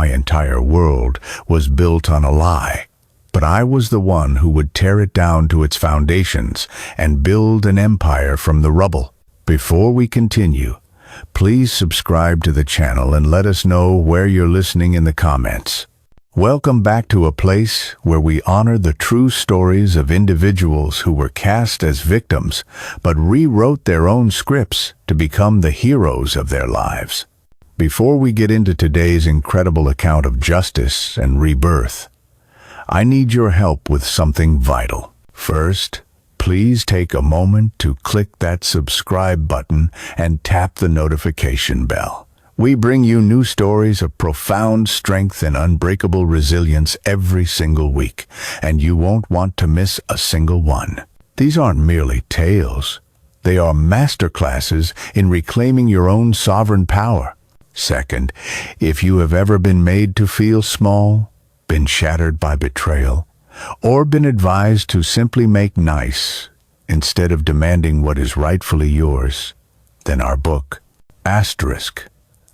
my entire world was built on a lie. But I was the one who would tear it down to its foundations and build an empire from the rubble. Before we continue, please subscribe to the channel and let us know where you're listening in the comments. Welcome back to a place where we honor the true stories of individuals who were cast as victims but rewrote their own scripts to become the heroes of their lives. Before we get into today's incredible account of justice and rebirth, I need your help with something vital. First, please take a moment to click that subscribe button and tap the notification bell. We bring you new stories of profound strength and unbreakable resilience every single week, and you won't want to miss a single one. These aren't merely tales. They are masterclasses in reclaiming your own sovereign power. Second, if you have ever been made to feel small, been shattered by betrayal, or been advised to simply make nice instead of demanding what is rightfully yours, then our book, Asterisk,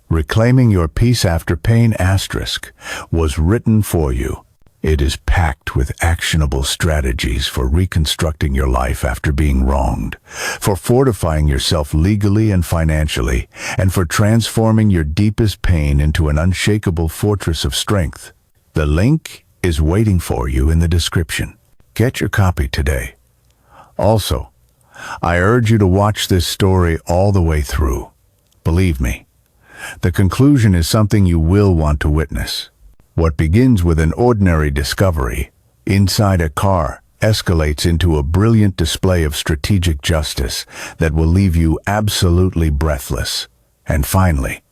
Reclaiming Your Peace After Pain Asterisk, was written for you. It is packed with actionable strategies for reconstructing your life after being wronged, for fortifying yourself legally and financially, and for transforming your deepest pain into an unshakable fortress of strength. The link is waiting for you in the description. Get your copy today. Also, I urge you to watch this story all the way through. Believe me, the conclusion is something you will want to witness. What begins with an ordinary discovery inside a car escalates into a brilliant display of strategic justice that will leave you absolutely breathless. And finally,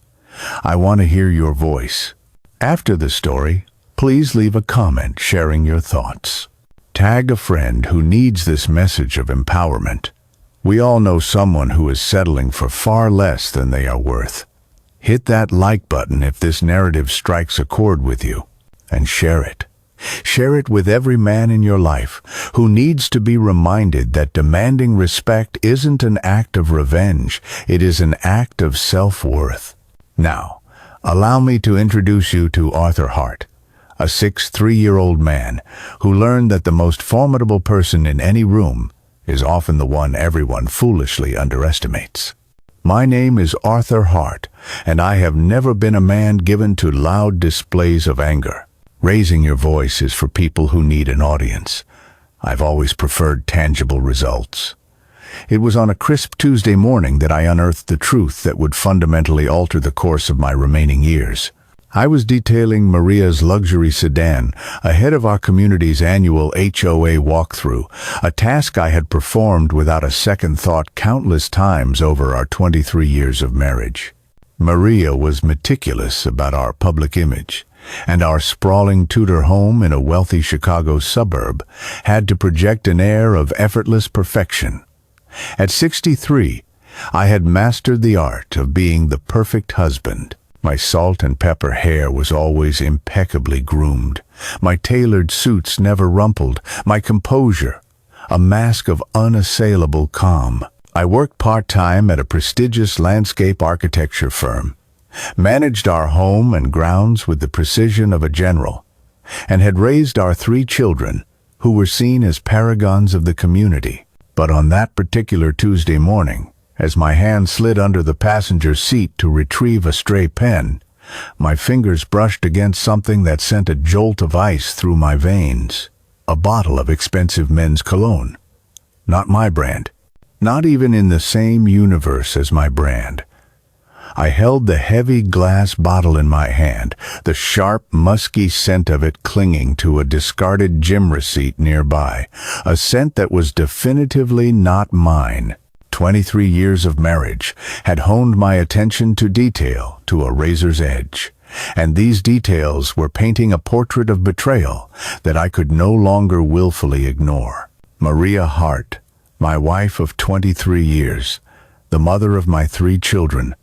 I want to hear your voice. After the story, please leave a comment sharing your thoughts. Tag a friend who needs this message of empowerment. We all know someone who is settling for far less than they are worth. Hit that like button if this narrative strikes a chord with you, and share it. Share it with every man in your life who needs to be reminded that demanding respect isn't an act of revenge, it is an act of self-worth. Now, allow me to introduce you to Arthur Hart, a 63-year-old man who learned that the most formidable person in any room is often the one everyone foolishly underestimates. My name is Arthur Hart, and I have never been a man given to loud displays of anger. Raising your voice is for people who need an audience. I've always preferred tangible results. It was on a crisp Tuesday morning that I unearthed the truth that would fundamentally alter the course of my remaining years. I was detailing Maria's luxury sedan ahead of our community's annual HOA walkthrough, a task I had performed without a second thought countless times over our 23 years of marriage. Maria was meticulous about our public image, and our sprawling Tudor home in a wealthy Chicago suburb had to project an air of effortless perfection. At 63, I had mastered the art of being the perfect husband. My salt and pepper hair was always impeccably groomed, my tailored suits never rumpled, my composure a mask of unassailable calm. I worked part-time at a prestigious landscape architecture firm, managed our home and grounds with the precision of a general, and had raised our 3 children, who were seen as paragons of the community. But on that particular Tuesday morning, as my hand slid under the passenger seat to retrieve a stray pen, my fingers brushed against something that sent a jolt of ice through my veins. A bottle of expensive men's cologne. Not my brand. Not even in the same universe as my brand. I held the heavy glass bottle in my hand, the sharp, musky scent of it clinging to a discarded gym receipt nearby, a scent that was definitively not mine. 23 years of marriage had honed my attention to detail to a razor's edge, and these details were painting a portrait of betrayal that I could no longer willfully ignore. Maria Hart, my wife of 23 years, the mother of my 3 children,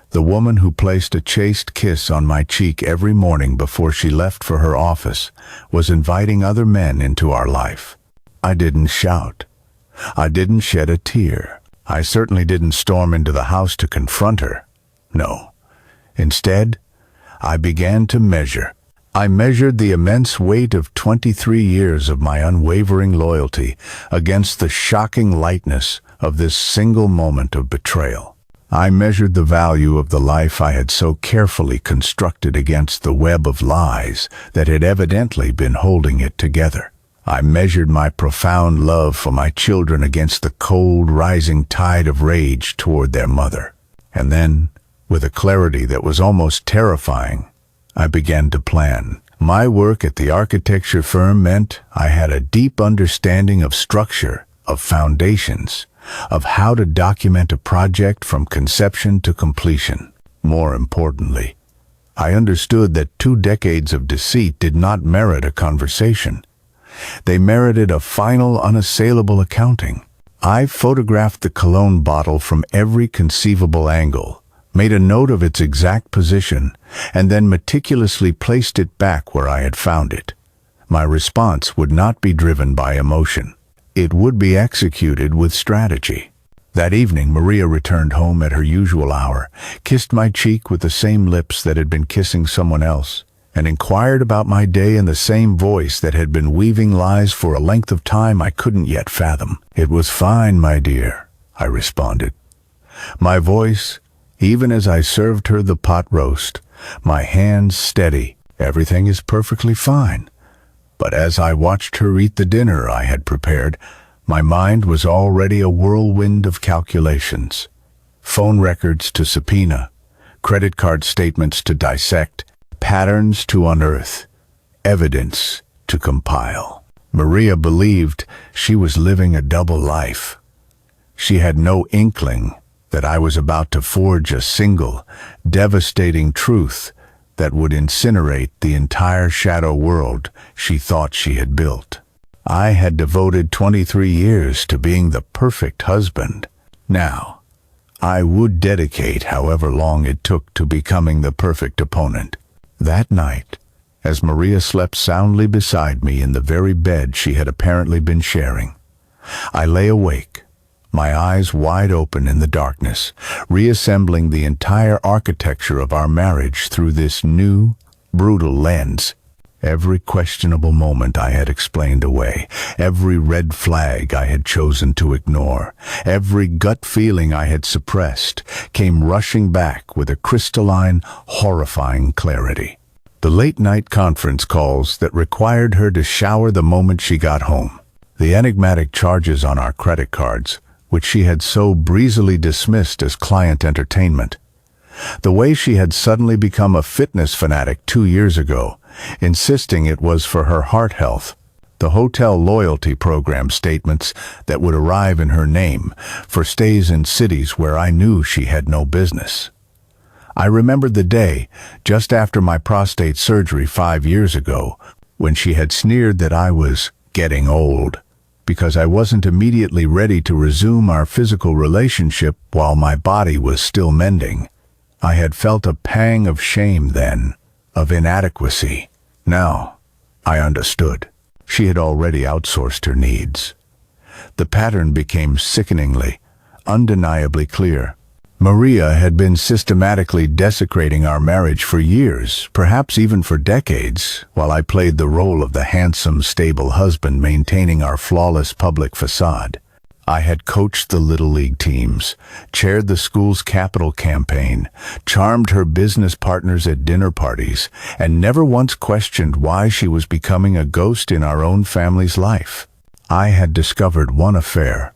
the woman who placed a chaste kiss on my cheek every morning before she left for her office, was inviting other men into our life. I didn't shout. I didn't shed a tear. I certainly didn't storm into the house to confront her. No. Instead, I began to measure. I measured the immense weight of 23 years of my unwavering loyalty against the shocking lightness of this single moment of betrayal. I measured the value of the life I had so carefully constructed against the web of lies that had evidently been holding it together. I measured my profound love for my children against the cold, rising tide of rage toward their mother. And then, with a clarity that was almost terrifying, I began to plan. My work at the architecture firm meant I had a deep understanding of structure, of foundations, of how to document a project from conception to completion. More importantly, I understood that 2 decades of deceit did not merit a conversation. They merited a final, unassailable accounting. I photographed the cologne bottle from every conceivable angle, made a note of its exact position, and then meticulously placed it back where I had found it. My response would not be driven by emotion. It would be executed with strategy. That evening, Maria returned home at her usual hour, kissed my cheek with the same lips that had been kissing someone else, and inquired about my day in the same voice that had been weaving lies for a length of time I couldn't yet fathom. "It was fine, my dear," I responded. My voice, even as I served her the pot roast, my hands steady. "Everything is perfectly fine." But as I watched her eat the dinner I had prepared, my mind was already a whirlwind of calculations. Phone records to subpoena, credit card statements to dissect, patterns to unearth, evidence to compile. Maria believed she was living a double life. She had no inkling that I was about to forge a single, devastating truth that would incinerate the entire shadow world she thought she had built. I had devoted 23 years to being the perfect husband. Now, I would dedicate however long it took to becoming the perfect opponent. That night, as Maria slept soundly beside me in the very bed she had apparently been sharing, I lay awake, my eyes wide open in the darkness, reassembling the entire architecture of our marriage through this new, brutal lens. Every questionable moment I had explained away, every red flag I had chosen to ignore, every gut feeling I had suppressed, came rushing back with a crystalline, horrifying clarity. The late-night conference calls that required her to shower the moment she got home, the enigmatic charges on our credit cards, which she had so breezily dismissed as client entertainment, the way she had suddenly become a fitness fanatic 2 years ago, insisting it was for her heart health, the hotel loyalty program statements that would arrive in her name for stays in cities where I knew she had no business. I remembered the day, just after my prostate surgery 5 years ago, when she had sneered that I was getting old, because I wasn't immediately ready to resume our physical relationship while my body was still mending. I had felt a pang of shame then, of inadequacy. Now, I understood. She had already outsourced her needs. The pattern became sickeningly, undeniably clear. Maria had been systematically desecrating our marriage for years, perhaps even for decades, while I played the role of the handsome, stable husband maintaining our flawless public facade. I had coached the Little League teams, chaired the school's capital campaign, charmed her business partners at dinner parties, and never once questioned why she was becoming a ghost in our own family's life. I had discovered one affair.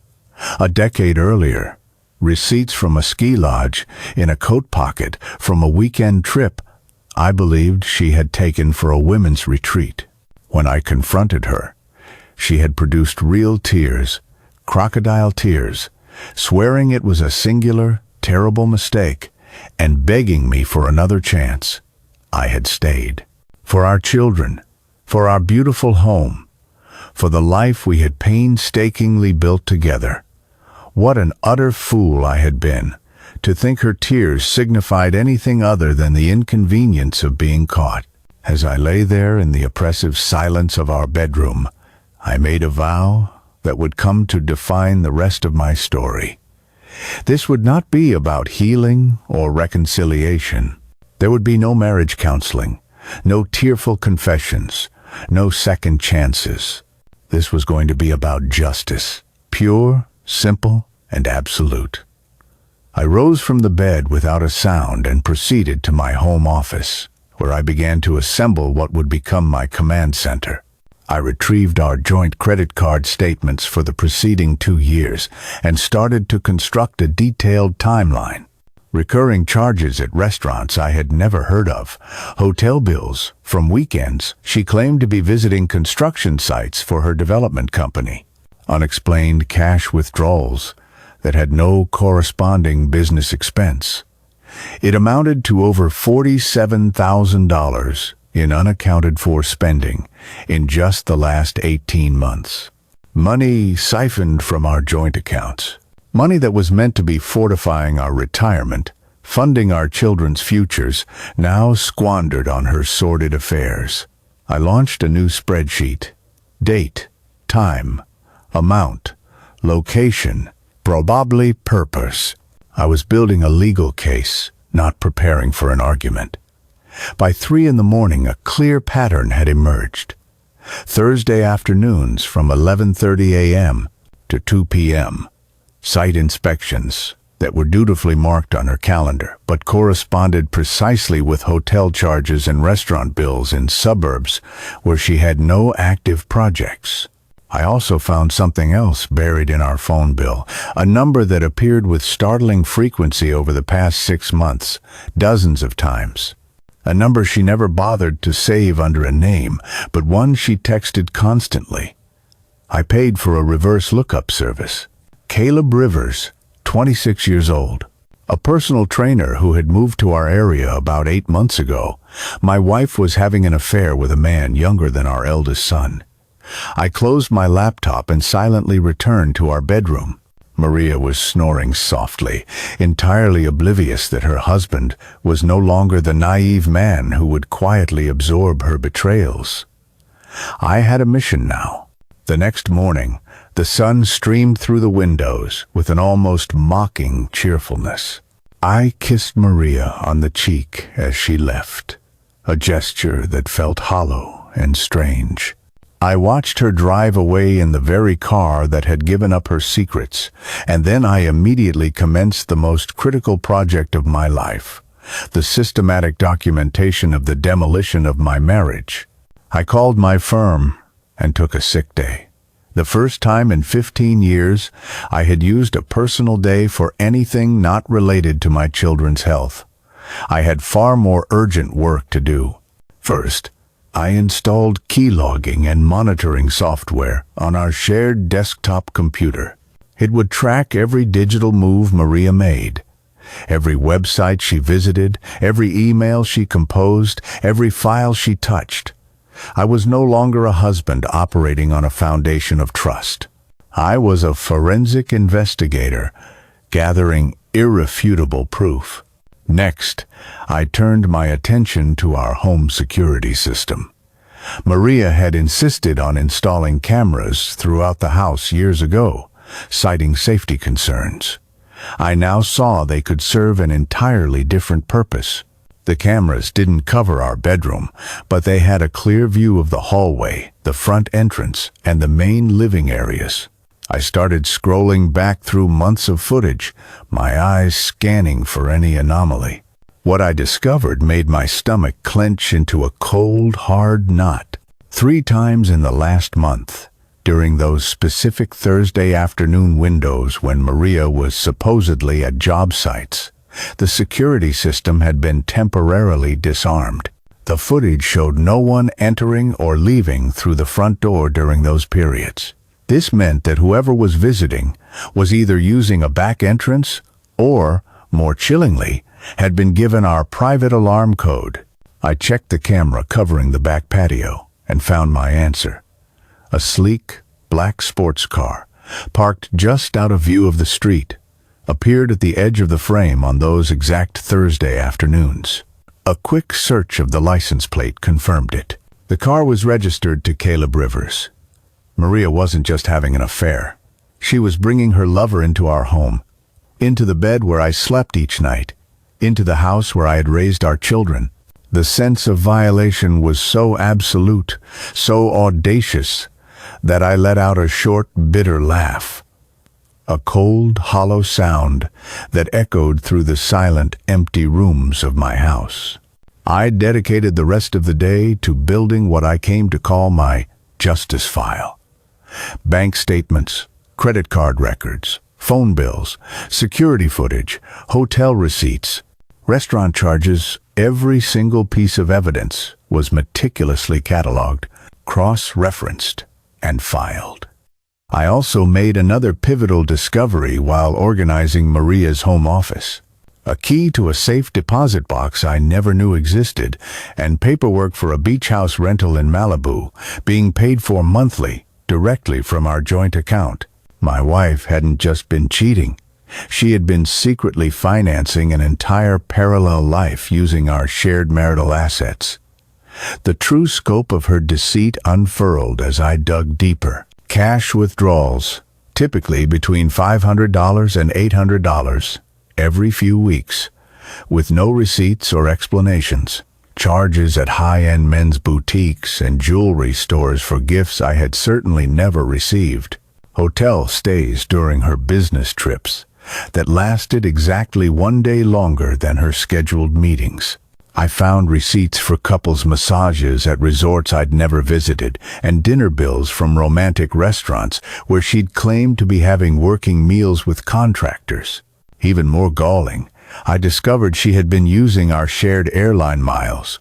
A decade earlier, receipts from a ski lodge in a coat pocket from a weekend trip I believed she had taken for a women's retreat. When I confronted her, she had produced real tears, crocodile tears, swearing it was a singular, terrible mistake, and begging me for another chance. I had stayed. For our children, for our beautiful home, for the life we had painstakingly built together. What an utter fool I had been, to think her tears signified anything other than the inconvenience of being caught. As I lay there in the oppressive silence of our bedroom, I made a vow that would come to define the rest of my story. This would not be about healing or reconciliation. There would be no marriage counseling, no tearful confessions, no second chances. This was going to be about justice, pure, simple, and absolute. I rose from the bed without a sound and proceeded to my home office, where I began to assemble what would become my command center. I retrieved our joint credit card statements for the preceding 2 years and started to construct a detailed timeline. Recurring charges at restaurants I had never heard of, hotel bills from weekends she claimed to be visiting construction sites for her development company, unexplained cash withdrawals that had no corresponding business expense. It amounted to over $47,000 in unaccounted-for spending in just the last 18 months. Money siphoned from our joint accounts. Money that was meant to be fortifying our retirement, funding our children's futures, now squandered on her sordid affairs. I launched a new spreadsheet. Date, time, amount, location, probably purpose. I was building a legal case, not preparing for an argument. By 3 in the morning, a clear pattern had emerged. Thursday afternoons from 11:30 a.m. to 2 p.m. Site inspections that were dutifully marked on her calendar, but corresponded precisely with hotel charges and restaurant bills in suburbs where she had no active projects. I also found something else buried in our phone bill, a number that appeared with startling frequency over the past 6 months, dozens of times. A number she never bothered to save under a name, but one she texted constantly. I paid for a reverse lookup service. Caleb Rivers, 26 years old, a personal trainer who had moved to our area about 8 months ago. My wife was having an affair with a man younger than our eldest son. I closed my laptop and silently returned to our bedroom. Maria was snoring softly, entirely oblivious that her husband was no longer the naive man who would quietly absorb her betrayals. I had a mission now. The next morning, the sun streamed through the windows with an almost mocking cheerfulness. I kissed Maria on the cheek as she left, a gesture that felt hollow and strange. I watched her drive away in the very car that had given up her secrets, and then I immediately commenced the most critical project of my life, the systematic documentation of the demolition of my marriage. I called my firm and took a sick day. The first time in 15 years I had used a personal day for anything not related to my children's health. I had far more urgent work to do. First, I installed keylogging and monitoring software on our shared desktop computer. It would track every digital move Maria made, every website she visited, every email she composed, every file she touched. I was no longer a husband operating on a foundation of trust. I was a forensic investigator, gathering irrefutable proof. Next, I turned my attention to our home security system. Maria had insisted on installing cameras throughout the house years ago, citing safety concerns. I now saw they could serve an entirely different purpose. The cameras didn't cover our bedroom, but they had a clear view of the hallway, the front entrance, and the main living areas. I started scrolling back through months of footage, my eyes scanning for any anomaly. What I discovered made my stomach clench into a cold, hard knot. 3 times in the last month, during those specific Thursday afternoon windows when Maria was supposedly at job sites, the security system had been temporarily disarmed. The footage showed no one entering or leaving through the front door during those periods. This meant that whoever was visiting was either using a back entrance or, more chillingly, had been given our private alarm code. I checked the camera covering the back patio and found my answer. A sleek, black sports car, parked just out of view of the street, appeared at the edge of the frame on those exact Thursday afternoons. A quick search of the license plate confirmed it. The car was registered to Caleb Rivers. Maria wasn't just having an affair. She was bringing her lover into our home, into the bed where I slept each night, into the house where I had raised our children. The sense of violation was so absolute, so audacious, that I let out a short, bitter laugh. A cold, hollow sound that echoed through the silent, empty rooms of my house. I dedicated the rest of the day to building what I came to call my justice file. Bank statements, credit card records, phone bills, security footage, hotel receipts, restaurant charges, every single piece of evidence was meticulously cataloged, cross-referenced, and filed. I also made another pivotal discovery while organizing Maria's home office. A key to a safe deposit box I never knew existed, and paperwork for a beach house rental in Malibu, being paid for monthly, directly from our joint account. My wife hadn't just been cheating. She had been secretly financing an entire parallel life using our shared marital assets. The true scope of her deceit unfurled as I dug deeper. Cash withdrawals, typically between $500 and $800, every few weeks, with no receipts or explanations. Charges at high-end men's boutiques and jewelry stores for gifts I had certainly never received. Hotel stays during her business trips that lasted exactly one day longer than her scheduled meetings. I found receipts for couples massages at resorts I'd never visited and dinner bills from romantic restaurants where she'd claimed to be having working meals with contractors. Even more galling, I discovered she had been using our shared airline miles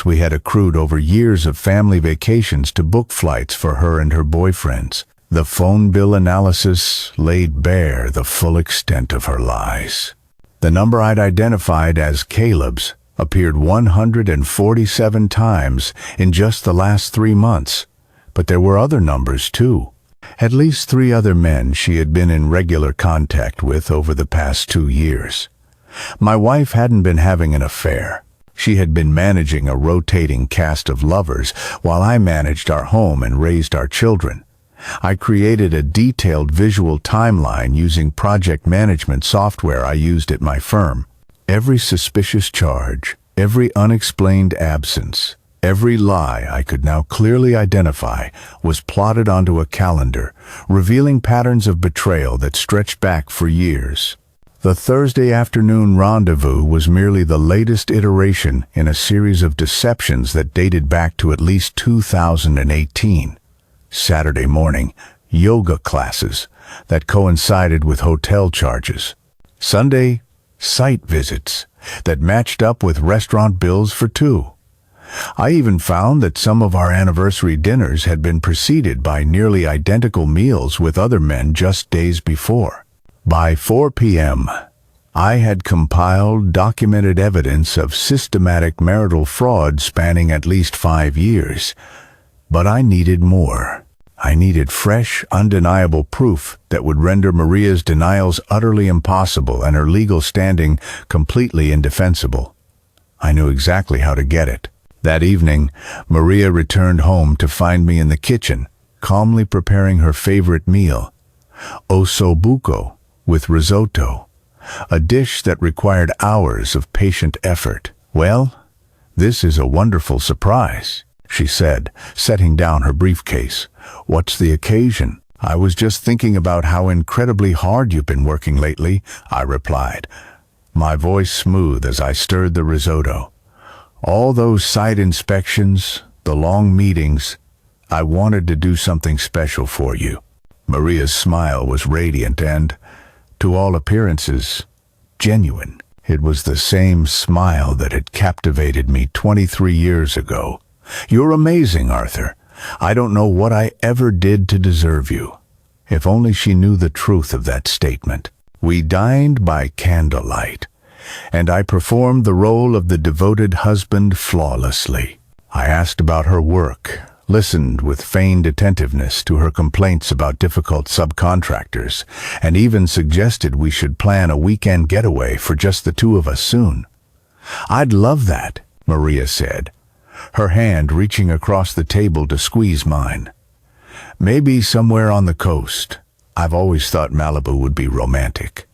we had accrued over years of family vacations to book flights for her and her boyfriends. The phone bill analysis laid bare the full extent of her lies. The number I'd identified as Caleb's appeared 147 times in just the last 3 months, but there were other numbers too. At least 3 other men she had been in regular contact with over the past 2 years. My wife hadn't been having an affair. She had been managing a rotating cast of lovers while I managed our home and raised our children. I created a detailed visual timeline using project management software I used at my firm. Every suspicious charge, every unexplained absence, every lie I could now clearly identify was plotted onto a calendar, revealing patterns of betrayal that stretched back for years. The Thursday afternoon rendezvous was merely the latest iteration in a series of deceptions that dated back to at least 2018. Saturday morning, yoga classes that coincided with hotel charges. Sunday, site visits that matched up with restaurant bills for 2. I even found that some of our anniversary dinners had been preceded by nearly identical meals with other men just days before. By 4 p.m., I had compiled documented evidence of systematic marital fraud spanning at least 5 years. But I needed more. I needed fresh, undeniable proof that would render Maria's denials utterly impossible and her legal standing completely indefensible. I knew exactly how to get it. That evening, Maria returned home to find me in the kitchen, calmly preparing her favorite meal, ossobuco with risotto, a dish that required hours of patient effort. "Well, this is a wonderful surprise," she said, setting down her briefcase. "What's the occasion?" "I was just thinking about how incredibly hard you've been working lately," I replied, my voice smooth as I stirred the risotto. "All those site inspections, the long meetings, I wanted to do something special for you." Maria's smile was radiant and, to all appearances, genuine. It was the same smile that had captivated me 23 years ago. "You're amazing, Arthur. I don't know what I ever did to deserve you." If only she knew the truth of that statement. We dined by candlelight, and I performed the role of the devoted husband flawlessly. I asked about her work, listened with feigned attentiveness to her complaints about difficult subcontractors, and even suggested we should plan a weekend getaway for just the 2 of us soon. "I'd love that," Maria said, her hand reaching across the table to squeeze mine. "Maybe somewhere on the coast. I've always thought Malibu would be romantic."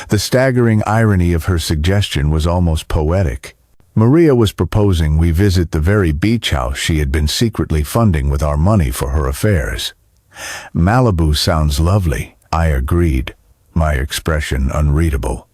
The staggering irony of her suggestion was almost poetic. Maria was proposing we visit the very beach house she had been secretly funding with our money for her affairs. Malibu sounds lovely, I agreed, my expression unreadable.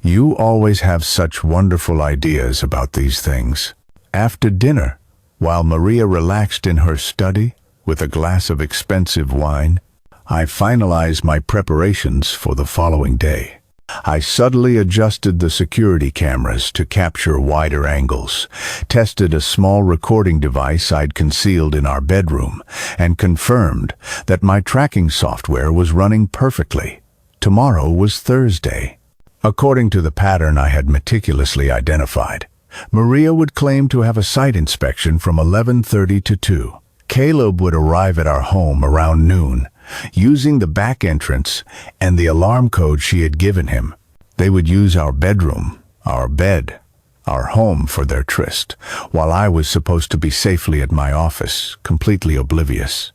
You always have such wonderful ideas about these things. After dinner, while Maria relaxed in her study with a glass of expensive wine, I finalized my preparations for the following day. I subtly adjusted the security cameras to capture wider angles, tested a small recording device I'd concealed in our bedroom, and confirmed that my tracking software was running perfectly. Tomorrow was Thursday. According to the pattern I had meticulously identified, Maria would claim to have a site inspection from 11:30 to 2. Caleb would arrive at our home around noon, using the back entrance and the alarm code she had given him. They would use our bedroom, our bed, our home for their tryst, while I was supposed to be safely at my office, completely oblivious.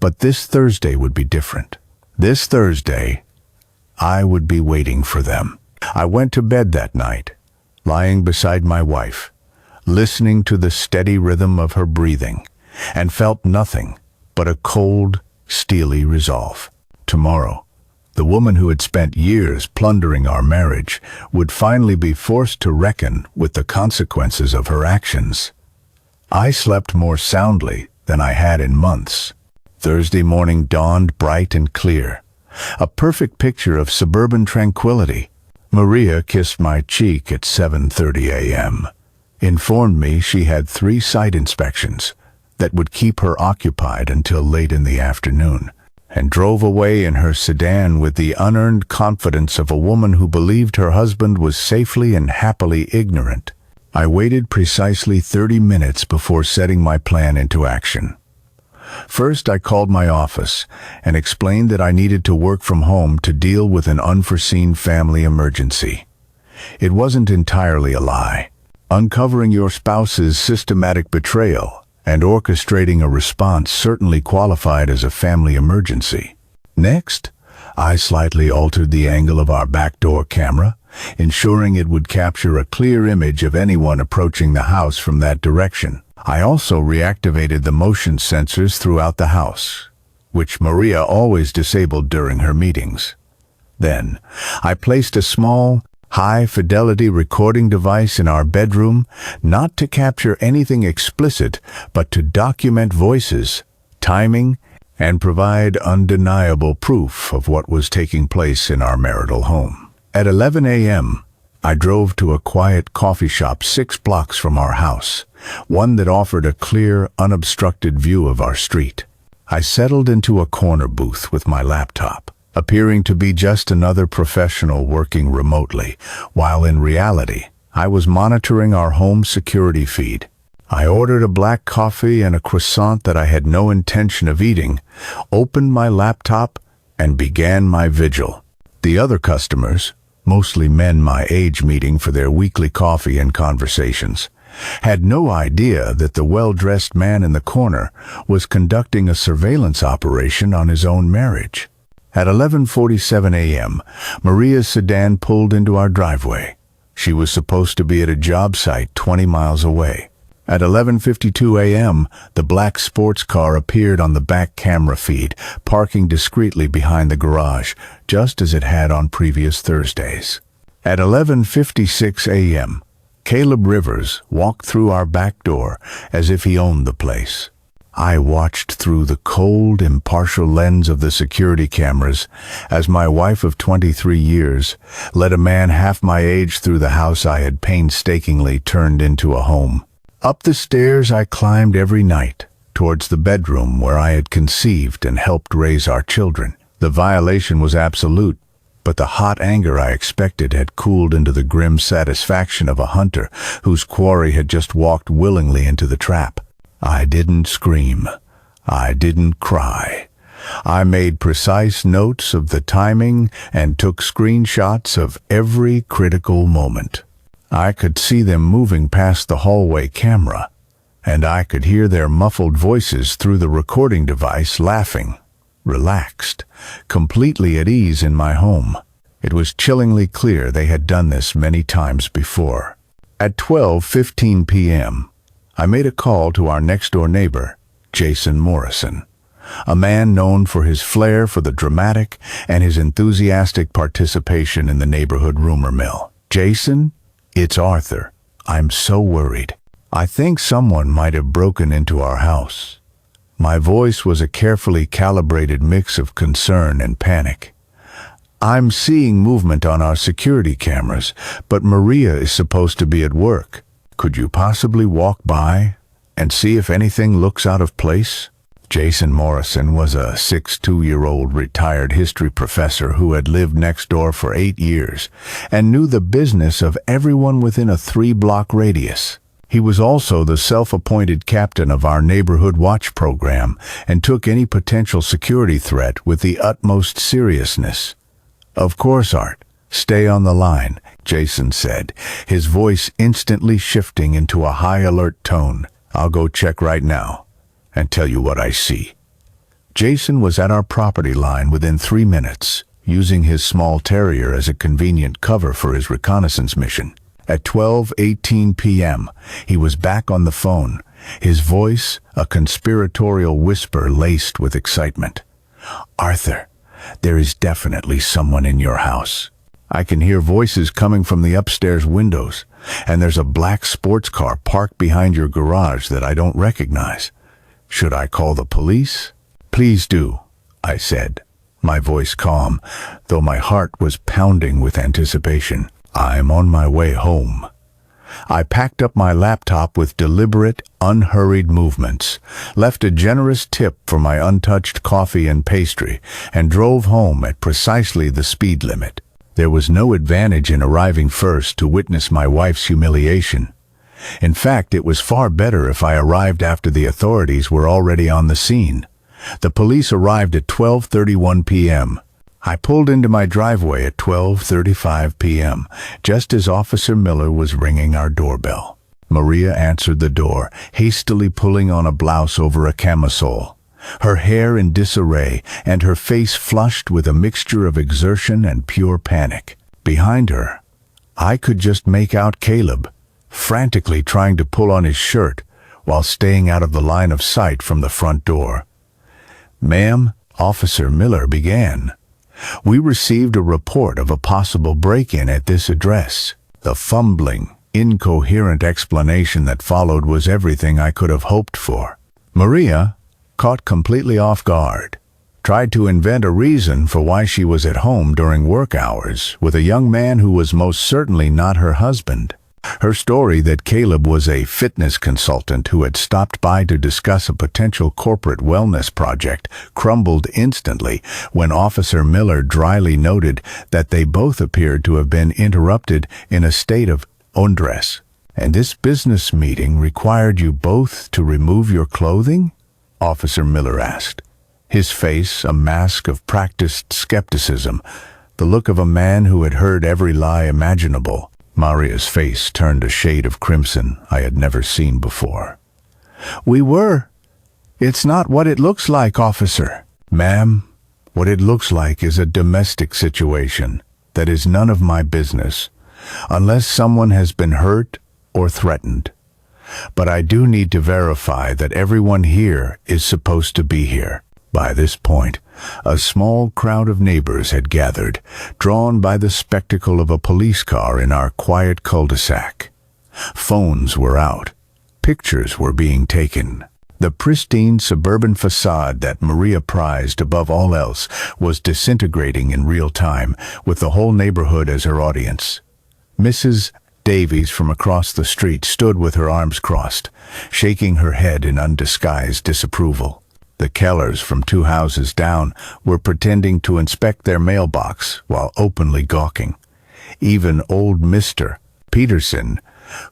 But this Thursday would be different. This Thursday, I would be waiting for them. I went to bed that night, lying beside my wife, listening to the steady rhythm of her breathing, and felt nothing but a cold, steely resolve. Tomorrow, the woman who had spent years plundering our marriage would finally be forced to reckon with the consequences of her actions. I slept more soundly than I had in months. Thursday morning dawned bright and clear, a perfect picture of suburban tranquility. Maria kissed my cheek at 7:30 a.m., informed me she had 3 site inspections that would keep her occupied until late in the afternoon, and drove away in her sedan with the unearned confidence of a woman who believed her husband was safely and happily ignorant. I waited precisely 30 minutes before setting my plan into action. First, I called my office and explained that I needed to work from home to deal with an unforeseen family emergency. It wasn't entirely a lie. Uncovering your spouse's systematic betrayal and orchestrating a response certainly qualified as a family emergency. Next, I slightly altered the angle of our backdoor camera, ensuring it would capture a clear image of anyone approaching the house from that direction. I also reactivated the motion sensors throughout the house, which Maria always disabled during her meetings. Then, I placed a small, high-fidelity recording device in our bedroom, not to capture anything explicit, but to document voices, timing, and provide undeniable proof of what was taking place in our marital home. At 11 a.m., I drove to a quiet coffee shop 6 blocks from our house, one that offered a clear, unobstructed view of our street. I settled into a corner booth with my laptop, appearing to be just another professional working remotely, while in reality, I was monitoring our home security feed. I ordered a black coffee and a croissant that I had no intention of eating, opened my laptop, and began my vigil. The other customers, mostly men my age meeting for their weekly coffee and conversations, had no idea that the well-dressed man in the corner was conducting a surveillance operation on his own marriage. At 11:47 a.m., Maria's sedan pulled into our driveway. She was supposed to be at a job site 20 miles away. At 11:52 a.m., the black sports car appeared on the back camera feed, parking discreetly behind the garage, just as it had on previous Thursdays. At 11:56 a.m., Caleb Rivers walked through our back door as if he owned the place. I watched through the cold, impartial lens of the security cameras as my wife of 23 years led a man half my age through the house I had painstakingly turned into a home. Up the stairs I climbed every night, towards the bedroom where I had conceived and helped raise our children. The violation was absolute, but the hot anger I expected had cooled into the grim satisfaction of a hunter whose quarry had just walked willingly into the trap. I didn't scream. I didn't cry. I made precise notes of the timing and took screenshots of every critical moment. I could see them moving past the hallway camera, and I could hear their muffled voices through the recording device laughing, relaxed, completely at ease in my home. It was chillingly clear they had done this many times before. At 12:15 p.m., I made a call to our next-door neighbor, Jason Morrison, a man known for his flair for the dramatic and his enthusiastic participation in the neighborhood rumor mill. "Jason, it's Arthur. I'm so worried. I think someone might have broken into our house." My voice was a carefully calibrated mix of concern and panic. "I'm seeing movement on our security cameras, but Maria is supposed to be at work. Could you possibly walk by and see if anything looks out of place?" Jason Morrison was a 62-year-old retired history professor who had lived next door for 8 years and knew the business of everyone within a 3-block radius. He was also the self-appointed captain of our neighborhood watch program and took any potential security threat with the utmost seriousness. "Of course, Art. Stay on the line," Jason said, his voice instantly shifting into a high-alert tone. "I'll go check right now and tell you what I see." Jason was at our property line within 3 minutes, using his small terrier as a convenient cover for his reconnaissance mission. At 12:18 p.m., he was back on the phone, his voice a conspiratorial whisper laced with excitement. "Arthur, there is definitely someone in your house. I can hear voices coming from the upstairs windows, and there's a black sports car parked behind your garage that I don't recognize. Should I call the police?" "Please do," I said, my voice calm, though my heart was pounding with anticipation. "I'm on my way home." I packed up my laptop with deliberate, unhurried movements, left a generous tip for my untouched coffee and pastry, and drove home at precisely the speed limit. There was no advantage in arriving first to witness my wife's humiliation. In fact, it was far better if I arrived after the authorities were already on the scene. The police arrived at 12:31 p.m. I pulled into my driveway at 12:35 p.m., just as Officer Miller was ringing our doorbell. Maria answered the door, hastily pulling on a blouse over a camisole, her hair in disarray and her face flushed with a mixture of exertion and pure panic. Behind her, I could just make out Caleb, frantically trying to pull on his shirt while staying out of the line of sight from the front door. "Ma'am," Officer Miller began, "we received a report of a possible break-in at this address." The fumbling, incoherent explanation that followed was everything I could have hoped for. Maria, caught completely off guard, tried to invent a reason for why she was at home during work hours with a young man who was most certainly not her husband. Her story that Caleb was a fitness consultant who had stopped by to discuss a potential corporate wellness project crumbled instantly when Officer Miller dryly noted that they both appeared to have been interrupted in a state of undress. "And this business meeting required you both to remove your clothing?" Officer Miller asked, his face a mask of practiced skepticism, the look of a man who had heard every lie imaginable. Maria's face turned a shade of crimson I had never seen before. "We were. It's not what it looks like, officer." "Ma'am, what it looks like is a domestic situation that is none of my business, unless someone has been hurt or threatened. But I do need to verify that everyone here is supposed to be here." By this point, a small crowd of neighbors had gathered, drawn by the spectacle of a police car in our quiet cul-de-sac. Phones were out. Pictures were being taken. The pristine suburban facade that Maria prized above all else was disintegrating in real time, with the whole neighborhood as her audience. Mrs. Davies from across the street stood with her arms crossed, shaking her head in undisguised disapproval. The Kellers from 2 houses down were pretending to inspect their mailbox while openly gawking. Even old Mr. Peterson,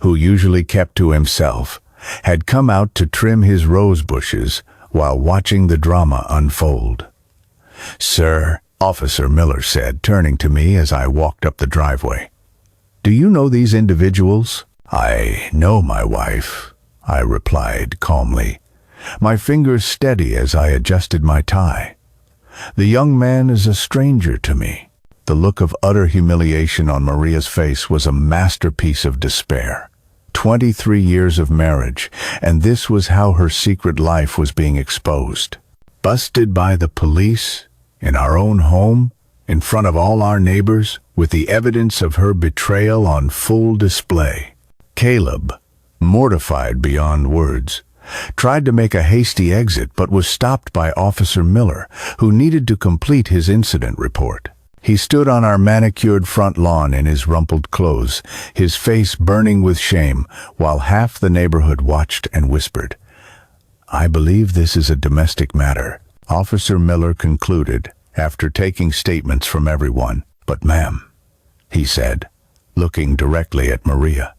who usually kept to himself, had come out to trim his rose bushes while watching the drama unfold. "Sir," Officer Miller said, turning to me as I walked up the driveway, "do you know these individuals?" "I know my wife," I replied calmly, my fingers steady as I adjusted my tie. "The young man is a stranger to me." The look of utter humiliation on Maria's face was a masterpiece of despair. 23 years of marriage, and this was how her secret life was being exposed. Busted by the police, in our own home, in front of all our neighbors, with the evidence of her betrayal on full display. Caleb, mortified beyond words, tried to make a hasty exit but was stopped by Officer Miller, who needed to complete his incident report. He stood on our manicured front lawn in his rumpled clothes, his face burning with shame, while half the neighborhood watched and whispered. "I believe this is a domestic matter," Officer Miller concluded, after taking statements from everyone. "But ma'am," he said, looking directly at Maria,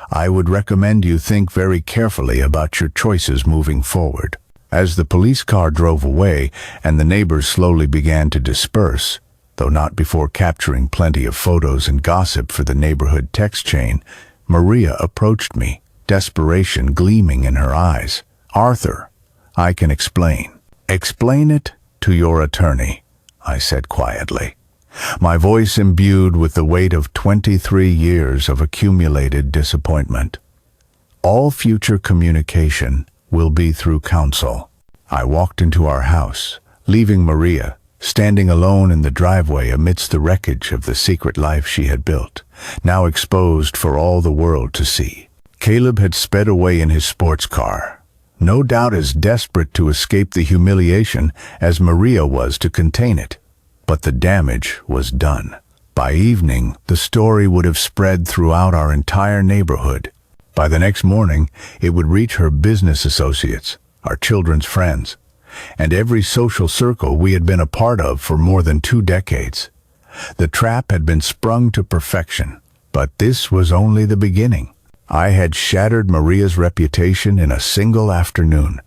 "I would recommend you think very carefully about your choices moving forward." As the police car drove away and the neighbors slowly began to disperse, though not before capturing plenty of photos and gossip for the neighborhood text chain, Maria approached me, desperation gleaming in her eyes. "Arthur, I can explain." "Explain it to your attorney," I said quietly, my voice imbued with the weight of 23 years of accumulated disappointment. "All future communication will be through counsel." I walked into our house, leaving Maria standing alone in the driveway amidst the wreckage of the secret life she had built, now exposed for all the world to see. Caleb had sped away in his sports car, no doubt as desperate to escape the humiliation as Maria was to contain it. But the damage was done. By evening, the story would have spread throughout our entire neighborhood. By the next morning, it would reach her business associates, our children's friends, and every social circle we had been a part of for more than 2 decades. The trap had been sprung to perfection, but this was only the beginning. I had shattered Maria's reputation in a single afternoon.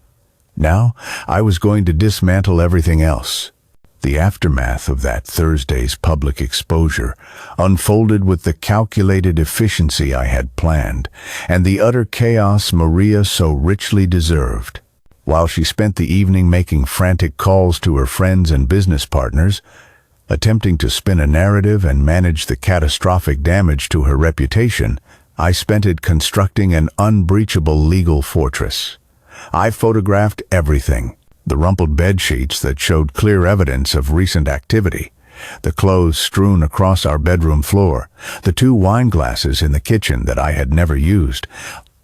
Now, I was going to dismantle everything else. The aftermath of that Thursday's public exposure unfolded with the calculated efficiency I had planned, and the utter chaos Maria so richly deserved. While she spent the evening making frantic calls to her friends and business partners, attempting to spin a narrative and manage the catastrophic damage to her reputation, I spent it constructing an unbreachable legal fortress. I photographed everything: the rumpled bed sheets that showed clear evidence of recent activity, the clothes strewn across our bedroom floor, the 2 wine glasses in the kitchen that I had never used,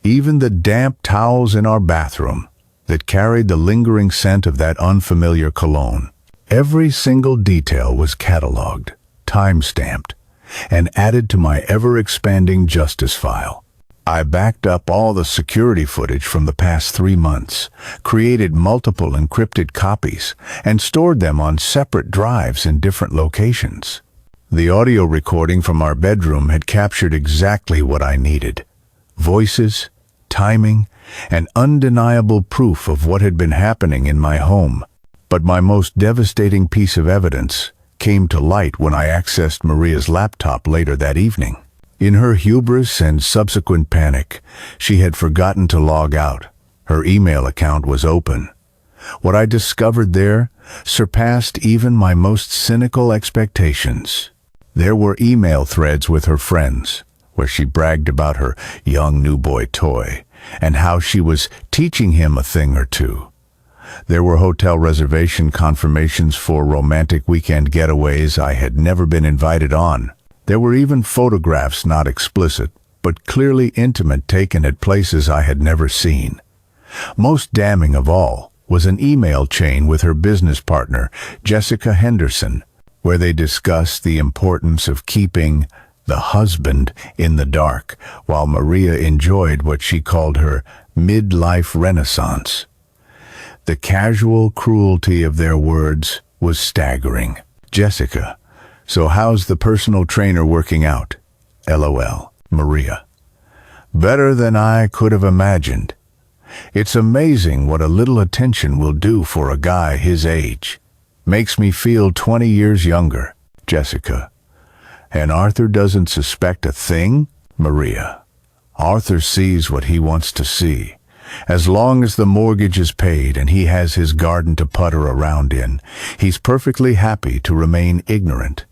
even the damp towels in our bathroom that carried the lingering scent of that unfamiliar cologne. Every single detail was catalogued, time-stamped, and added to my ever-expanding justice file. I backed up all the security footage from the past 3 months, created multiple encrypted copies, and stored them on separate drives in different locations. The audio recording from our bedroom had captured exactly what I needed: voices, timing, and undeniable proof of what had been happening in my home. But my most devastating piece of evidence came to light when I accessed Maria's laptop later that evening. In her hubris and subsequent panic, she had forgotten to log out. Her email account was open. What I discovered there surpassed even my most cynical expectations. There were email threads with her friends, where she bragged about her young new boy toy, and how she was teaching him a thing or two. There were hotel reservation confirmations for romantic weekend getaways I had never been invited on. There were even photographs not explicit, but clearly intimate, taken at places I had never seen. Most damning of all was an email chain with her business partner, Jessica Henderson, where they discussed the importance of keeping the husband in the dark, while Maria enjoyed what she called her midlife renaissance. The casual cruelty of their words was staggering. "Jessica, so how's the personal trainer working out?" LOL. Maria: "Better than I could have imagined. It's amazing what a little attention will do for a guy his age. Makes me feel 20 years younger." Jessica: "And Arthur doesn't suspect a thing?" Maria: "Arthur sees what he wants to see. As long as the mortgage is paid and he has his garden to putter around in, he's perfectly happy to remain ignorant.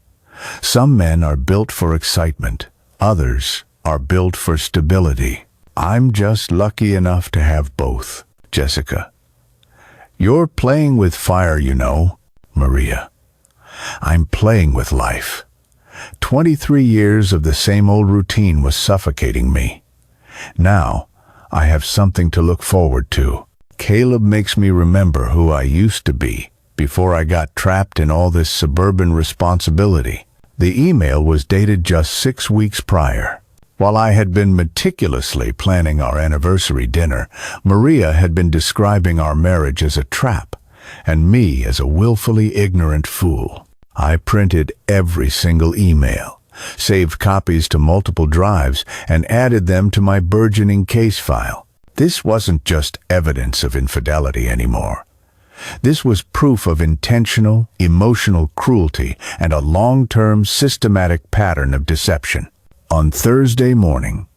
Some men are built for excitement. Others are built for stability. I'm just lucky enough to have both. Jessica. You're playing with fire, you know. Maria. I'm playing with life. 23 years of the same old routine was suffocating me. Now, I have something to look forward to. Caleb makes me remember who I used to be before I got trapped in all this suburban responsibility. The email was dated just 6 weeks prior. While I had been meticulously planning our anniversary dinner, Maria had been describing our marriage as a trap, and me as a willfully ignorant fool. I printed every single email, saved copies to multiple drives, and added them to my burgeoning case file. This wasn't just evidence of infidelity anymore. This was proof of intentional, emotional cruelty and a long-term systematic pattern of deception. On Thursday morning,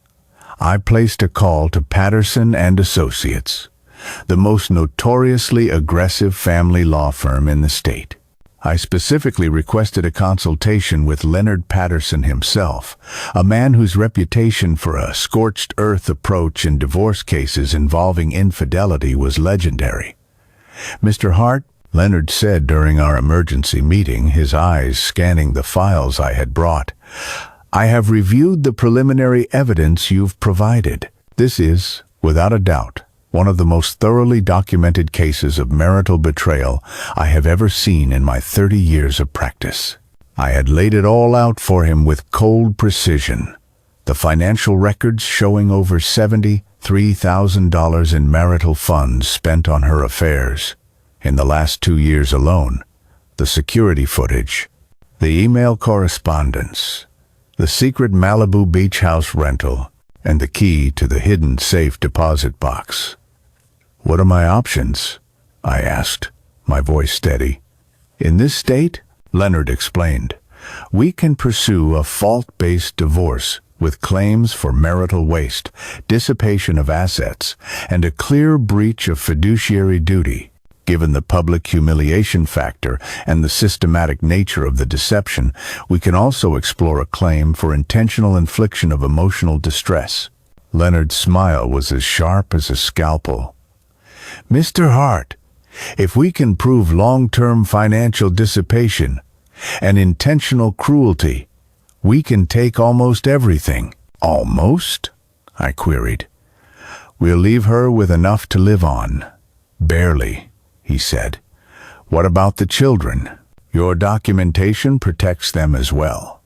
I placed a call to Patterson and Associates, the most notoriously aggressive family law firm in the state. I specifically requested a consultation with Leonard Patterson himself, a man whose reputation for a scorched earth approach in divorce cases involving infidelity was legendary. Mr. Hart, Leonard said during our emergency meeting, his eyes scanning the files I had brought, I have reviewed the preliminary evidence you've provided. This is, without a doubt, one of the most thoroughly documented cases of marital betrayal I have ever seen in my 30 years of practice. I had laid it all out for him with cold precision. The financial records showing over $73,000 in marital funds spent on her affairs in the last 2 years alone, the security footage, the email correspondence, the secret Malibu beach house rental, and the key to the hidden safe deposit box. What are my options? I asked, my voice steady. In this state, Leonard explained, we can pursue a fault-based divorce with claims for marital waste, dissipation of assets, and a clear breach of fiduciary duty. Given the public humiliation factor and the systematic nature of the deception, we can also explore a claim for intentional infliction of emotional distress. Leonard's smile was as sharp as a scalpel. Mr. Hart, if we can prove long-term financial dissipation and intentional cruelty, we can take almost everything. Almost? I queried. We'll leave her with enough to live on. Barely, he said. What about the children? Your documentation protects them as well.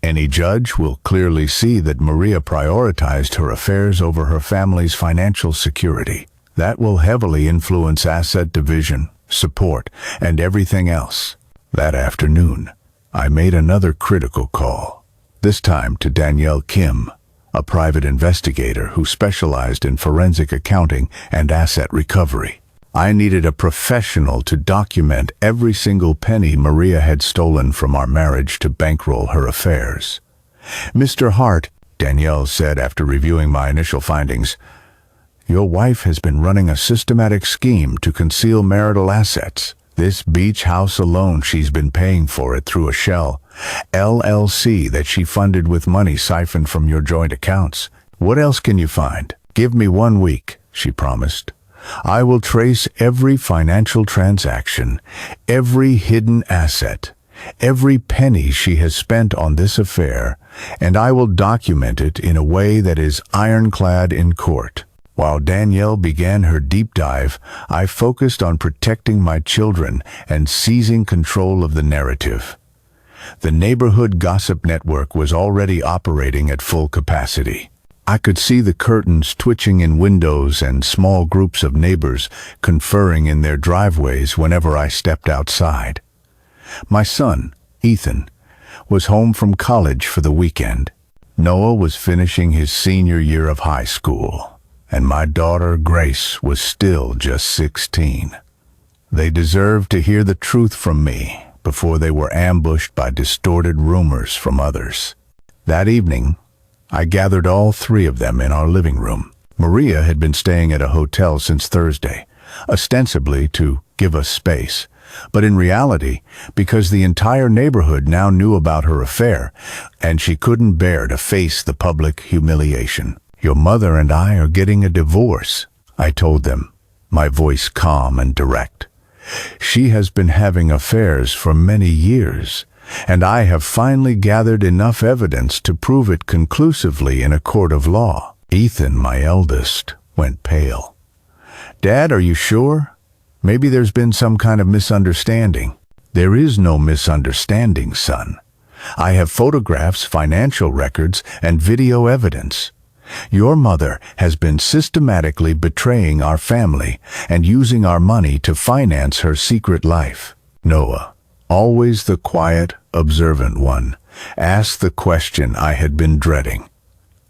Any judge will clearly see that Maria prioritized her affairs over her family's financial security. That will heavily influence asset division, support, and everything else. That afternoon, I made another critical call, this time to Danielle Kim, a private investigator who specialized in forensic accounting and asset recovery. I needed a professional to document every single penny Maria had stolen from our marriage to bankroll her affairs. Mr. Hart, Danielle said after reviewing my initial findings, your wife has been running a systematic scheme to conceal marital assets. This beach house alone, she's been paying for it through a shell LLC that she funded with money siphoned from your joint accounts. What else can you find? Give me 1 week, she promised. I will trace every financial transaction, every hidden asset, every penny she has spent on this affair, and I will document it in a way that is ironclad in court. While Danielle began her deep dive, I focused on protecting my children and seizing control of the narrative. The neighborhood gossip network was already operating at full capacity. I could see the curtains twitching in windows and small groups of neighbors conferring in their driveways whenever I stepped outside. My son, Ethan, was home from college for the weekend. Noah was finishing his senior year of high school, and my daughter, Grace, was still just 16. They deserved to hear the truth from me before they were ambushed by distorted rumors from others. That evening, I gathered all 3 of them in our living room. Maria had been staying at a hotel since Thursday, ostensibly to give us space, But in reality, because the entire neighborhood now knew about her affair, and she couldn't bear to face the public humiliation. "Your mother and I are getting a divorce," I told them, my voice calm and direct. "She has been having affairs for many years, and I have finally gathered enough evidence to prove it conclusively in a court of law." Ethan, my eldest, went pale. "Dad, are you sure? Maybe there's been some kind of misunderstanding." "There is no misunderstanding, son. I have photographs, financial records, and video evidence. Your mother has been systematically betraying our family and using our money to finance her secret life." Noah, always the quiet, observant one, asked the question I had been dreading.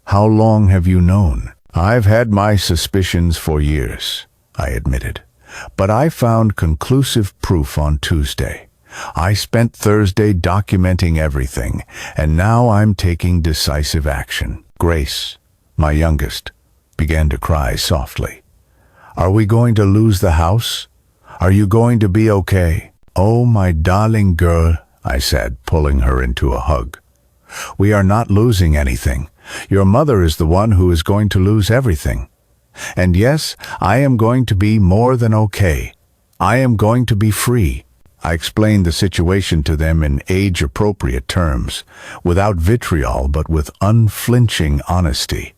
"How long have you known?" "I've had my suspicions for years," I admitted. "But I found conclusive proof on Tuesday. I spent Thursday documenting everything, and now I'm taking decisive action." Grace, my youngest, began to cry softly. "Are we going to lose the house? Are you going to be okay?" "Oh, my darling girl," I said, pulling her into a hug. "We are not losing anything. Your mother is the one who is going to lose everything. And yes, I am going to be more than okay. I am going to be free." I explained the situation to them in age-appropriate terms, without vitriol but with unflinching honesty.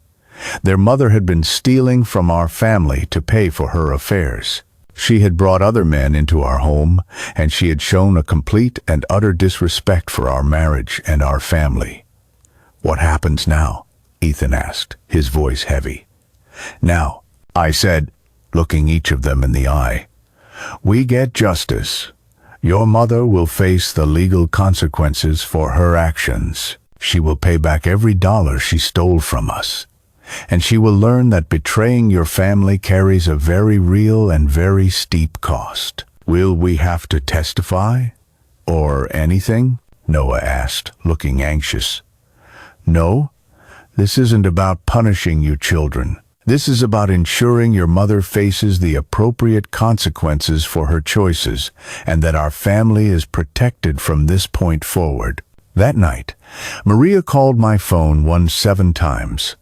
Their mother had been stealing from our family to pay for her affairs. She had brought other men into our home, and she had shown a complete and utter disrespect for our marriage and our family. "What happens now?" Ethan asked, his voice heavy. "Now," I said, looking each of them in the eye, "we get justice. Your mother will face the legal consequences for her actions. She will pay back every dollar she stole from us. And she will learn that betraying your family carries a very real and very steep cost." "Will we have to testify? Or anything?" Noah asked, looking anxious. "No, this isn't about punishing you children. This is about ensuring your mother faces the appropriate consequences for her choices, and that our family is protected from this point forward." That night, Maria called my phone 7 times.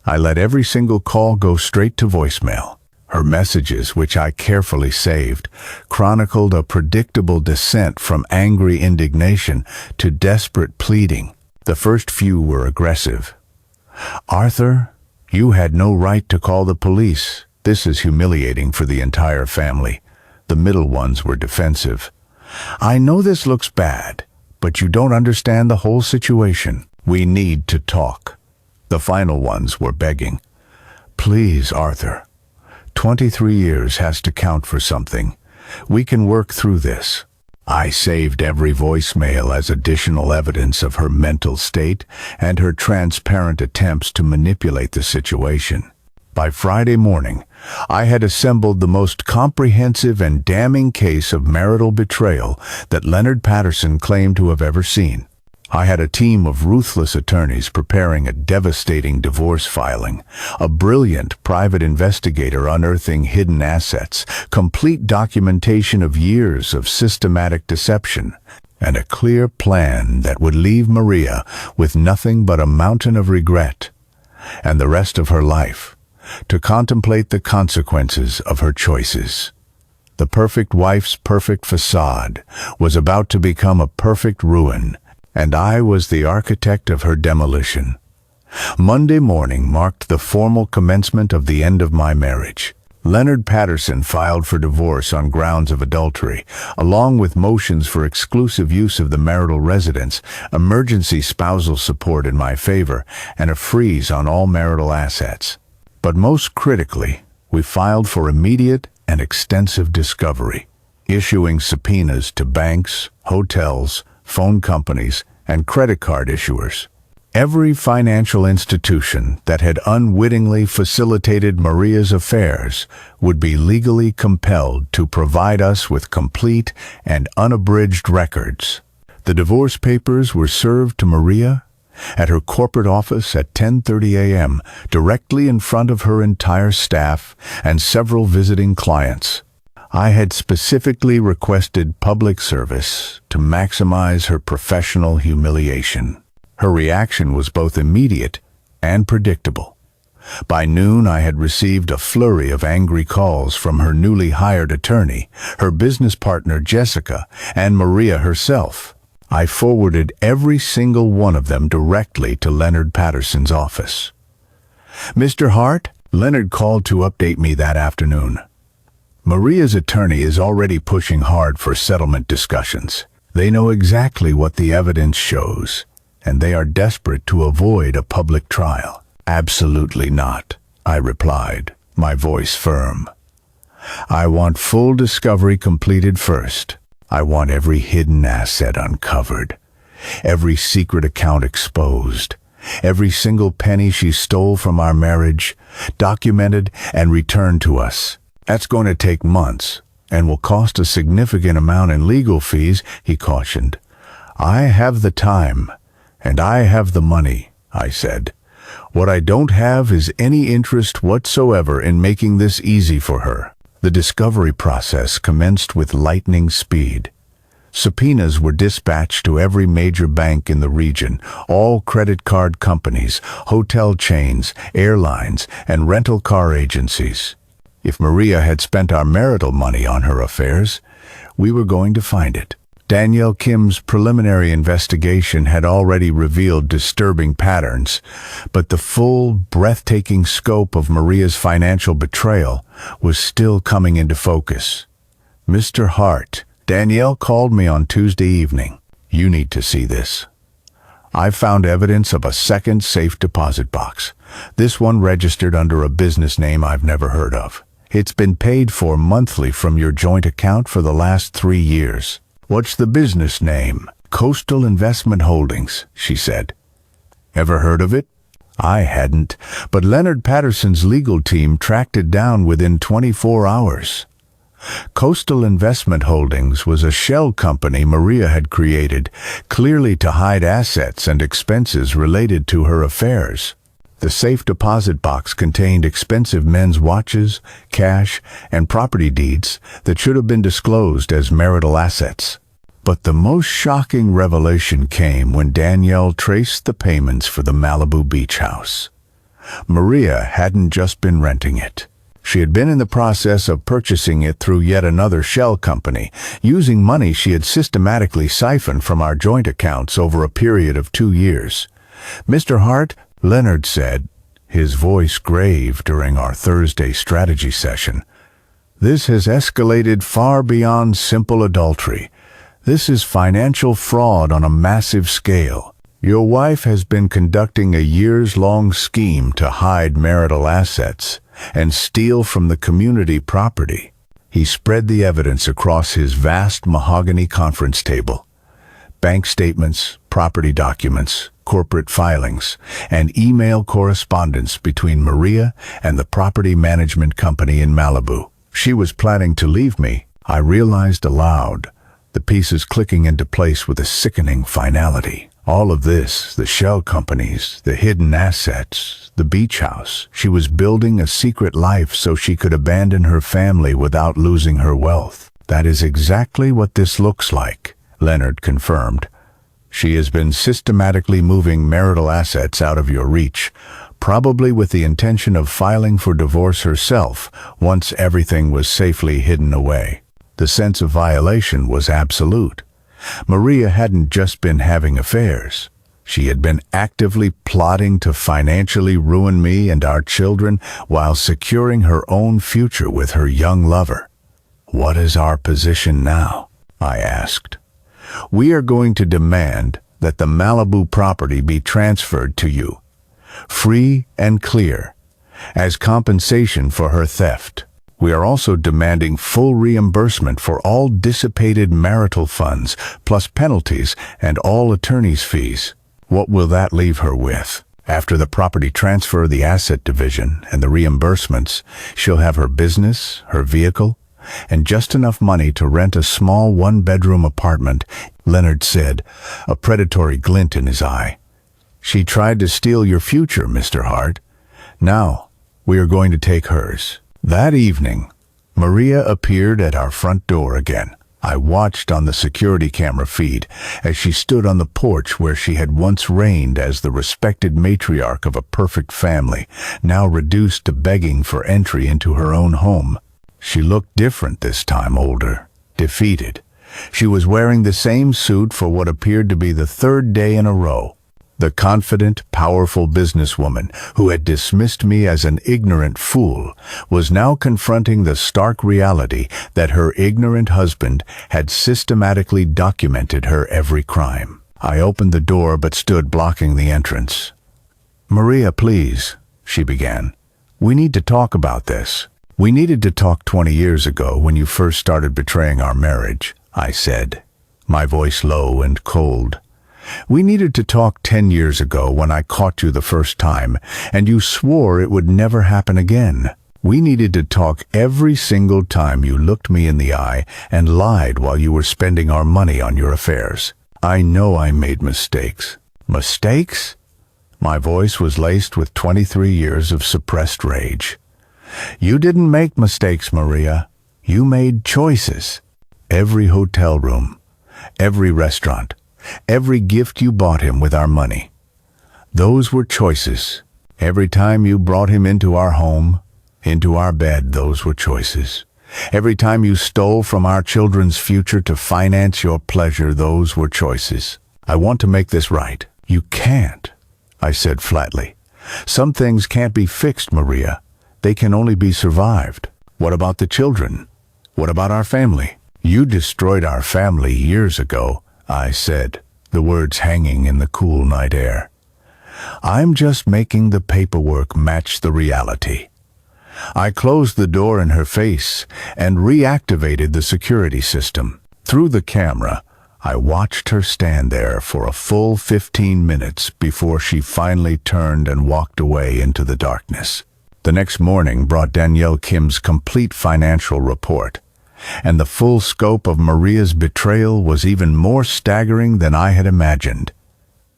I let every single call go straight to voicemail. Her messages, which I carefully saved, chronicled a predictable descent from angry indignation to desperate pleading. The first few were aggressive. "Arthur, you had no right to call the police. This is humiliating for the entire family." The middle ones were defensive. "I know this looks bad, but you don't understand the whole situation. We need to talk." The final ones were begging. "Please, Arthur. 23 years has to count for something. We can work through this." I saved every voicemail as additional evidence of her mental state and her transparent attempts to manipulate the situation. By Friday morning, I had assembled the most comprehensive and damning case of marital betrayal that Leonard Patterson claimed to have ever seen. I had a team of ruthless attorneys preparing a devastating divorce filing, a brilliant private investigator unearthing hidden assets, complete documentation of years of systematic deception, and a clear plan that would leave Maria with nothing but a mountain of regret, and the rest of her life, to contemplate the consequences of her choices. The perfect wife's perfect facade was about to become a perfect ruin, and I was the architect of her demolition. Monday morning marked the formal commencement of the end of my marriage. Leonard Patterson filed for divorce on grounds of adultery, along with motions for exclusive use of the marital residence, emergency spousal support in my favor, and a freeze on all marital assets. But most critically, we filed for immediate and extensive discovery, issuing subpoenas to banks, hotels, phone companies, and credit card issuers. Every financial institution that had unwittingly facilitated Maria's affairs would be legally compelled to provide us with complete and unabridged records. The divorce papers were served to Maria at her corporate office at 10:30 a.m., directly in front of her entire staff and several visiting clients. I had specifically requested public service to maximize her professional humiliation. Her reaction was both immediate and predictable. By noon, I had received a flurry of angry calls from her newly hired attorney, her business partner Jessica, and Maria herself. I forwarded every single one of them directly to Leonard Patterson's office. "Mr. Hart," Leonard called to update me that afternoon. "Maria's attorney is already pushing hard for settlement discussions. They know exactly what the evidence shows, and they are desperate to avoid a public trial." "Absolutely not," I replied, my voice firm. "I want full discovery completed first. I want every hidden asset uncovered, every secret account exposed, every single penny she stole from our marriage documented and returned to us. That's going to take months and will cost a significant amount in legal fees," he cautioned. "I have the time and I have the money," I said. "What I don't have is any interest whatsoever in making this easy for her." The discovery process commenced with lightning speed. Subpoenas were dispatched to every major bank in the region, all credit card companies, hotel chains, airlines, and rental car agencies. If Maria had spent our marital money on her affairs, we were going to find it. Danielle Kim's preliminary investigation had already revealed disturbing patterns, but the full, breathtaking scope of Maria's financial betrayal was still coming into focus. "Mr. Hart," Danielle called me on Tuesday evening. "You need to see this. I found evidence of a second safe deposit box. This one registered under a business name I've never heard of. It's been paid for monthly from your joint account for the last 3 years. "What's the business name?" "Coastal Investment Holdings," she said. "Ever heard of it?" I hadn't, but Leonard Patterson's legal team tracked it down within 24 hours. Coastal Investment Holdings was a shell company Maria had created, clearly to hide assets and expenses related to her affairs. The safe deposit box contained expensive men's watches, cash, and property deeds that should have been disclosed as marital assets. But the most shocking revelation came when Danielle traced the payments for the Malibu beach house. Maria hadn't just been renting it. She had been in the process of purchasing it through yet another shell company, using money she had systematically siphoned from our joint accounts over a period of 2 years. "Mr. Hart," Leonard said, his voice grave during our Thursday strategy session, "this has escalated far beyond simple adultery. This is financial fraud on a massive scale. Your wife has been conducting a years-long scheme to hide marital assets and steal from the community property." He spread the evidence across his vast mahogany conference table. Bank statements, property documents, corporate filings, and email correspondence between Maria and the property management company in Malibu. She was planning to leave me, I realized aloud, the pieces clicking into place with a sickening finality. All of this, the shell companies, the hidden assets, the beach house. She was building a secret life so she could abandon her family without losing her wealth. "That is exactly what this looks like," Leonard confirmed. "She has been systematically moving marital assets out of your reach, probably with the intention of filing for divorce herself once everything was safely hidden away." The sense of violation was absolute. Maria hadn't just been having affairs. She had been actively plotting to financially ruin me and our children while securing her own future with her young lover. "What is our position now?" I asked. "We are going to demand that the Malibu property be transferred to you, free and clear, as compensation for her theft. We are also demanding full reimbursement for all dissipated marital funds, plus penalties and all attorney's fees." "What will that leave her with?" "After the property transfer, the asset division, and the reimbursements, she'll have her business, her vehicle, and just enough money to rent a small one-bedroom apartment," Leonard said, a predatory glint in his eye. "She tried to steal your future, Mr. Hart. Now, we are going to take hers." That evening, Maria appeared at our front door again. I watched on the security camera feed as she stood on the porch where she had once reigned as the respected matriarch of a perfect family, now reduced to begging for entry into her own home. She looked different this time, older, defeated. She was wearing the same suit for what appeared to be the third day in a row. The confident, powerful businesswoman who had dismissed me as an ignorant fool was now confronting the stark reality that her ignorant husband had systematically documented her every crime. I opened the door but stood blocking the entrance. "Maria, please," she began. "We need to talk about this." "We needed to talk 20 years ago when you first started betraying our marriage," I said, my voice low and cold. "We needed to talk 10 years ago when I caught you the first time, and you swore it would never happen again. We needed to talk every single time you looked me in the eye and lied while you were spending our money on your affairs. I know I made mistakes." "Mistakes?" My voice was laced with 23 years of suppressed rage. "You didn't make mistakes, Maria. You made choices. Every hotel room, every restaurant, every gift you bought him with our money. Those were choices. Every time you brought him into our home, into our bed, those were choices. Every time you stole from our children's future to finance your pleasure, those were choices. I want to make this right." "You can't," I said flatly. "Some things can't be fixed, Maria. They can only be survived." "What about the children? What about our family?" "You destroyed our family years ago," I said, the words hanging in the cool night air. "I'm just making the paperwork match the reality." I closed the door in her face and reactivated the security system. Through the camera, I watched her stand there for a full 15 minutes before she finally turned and walked away into the darkness. The next morning brought Danielle Kim's complete financial report, and the full scope of Maria's betrayal was even more staggering than I had imagined.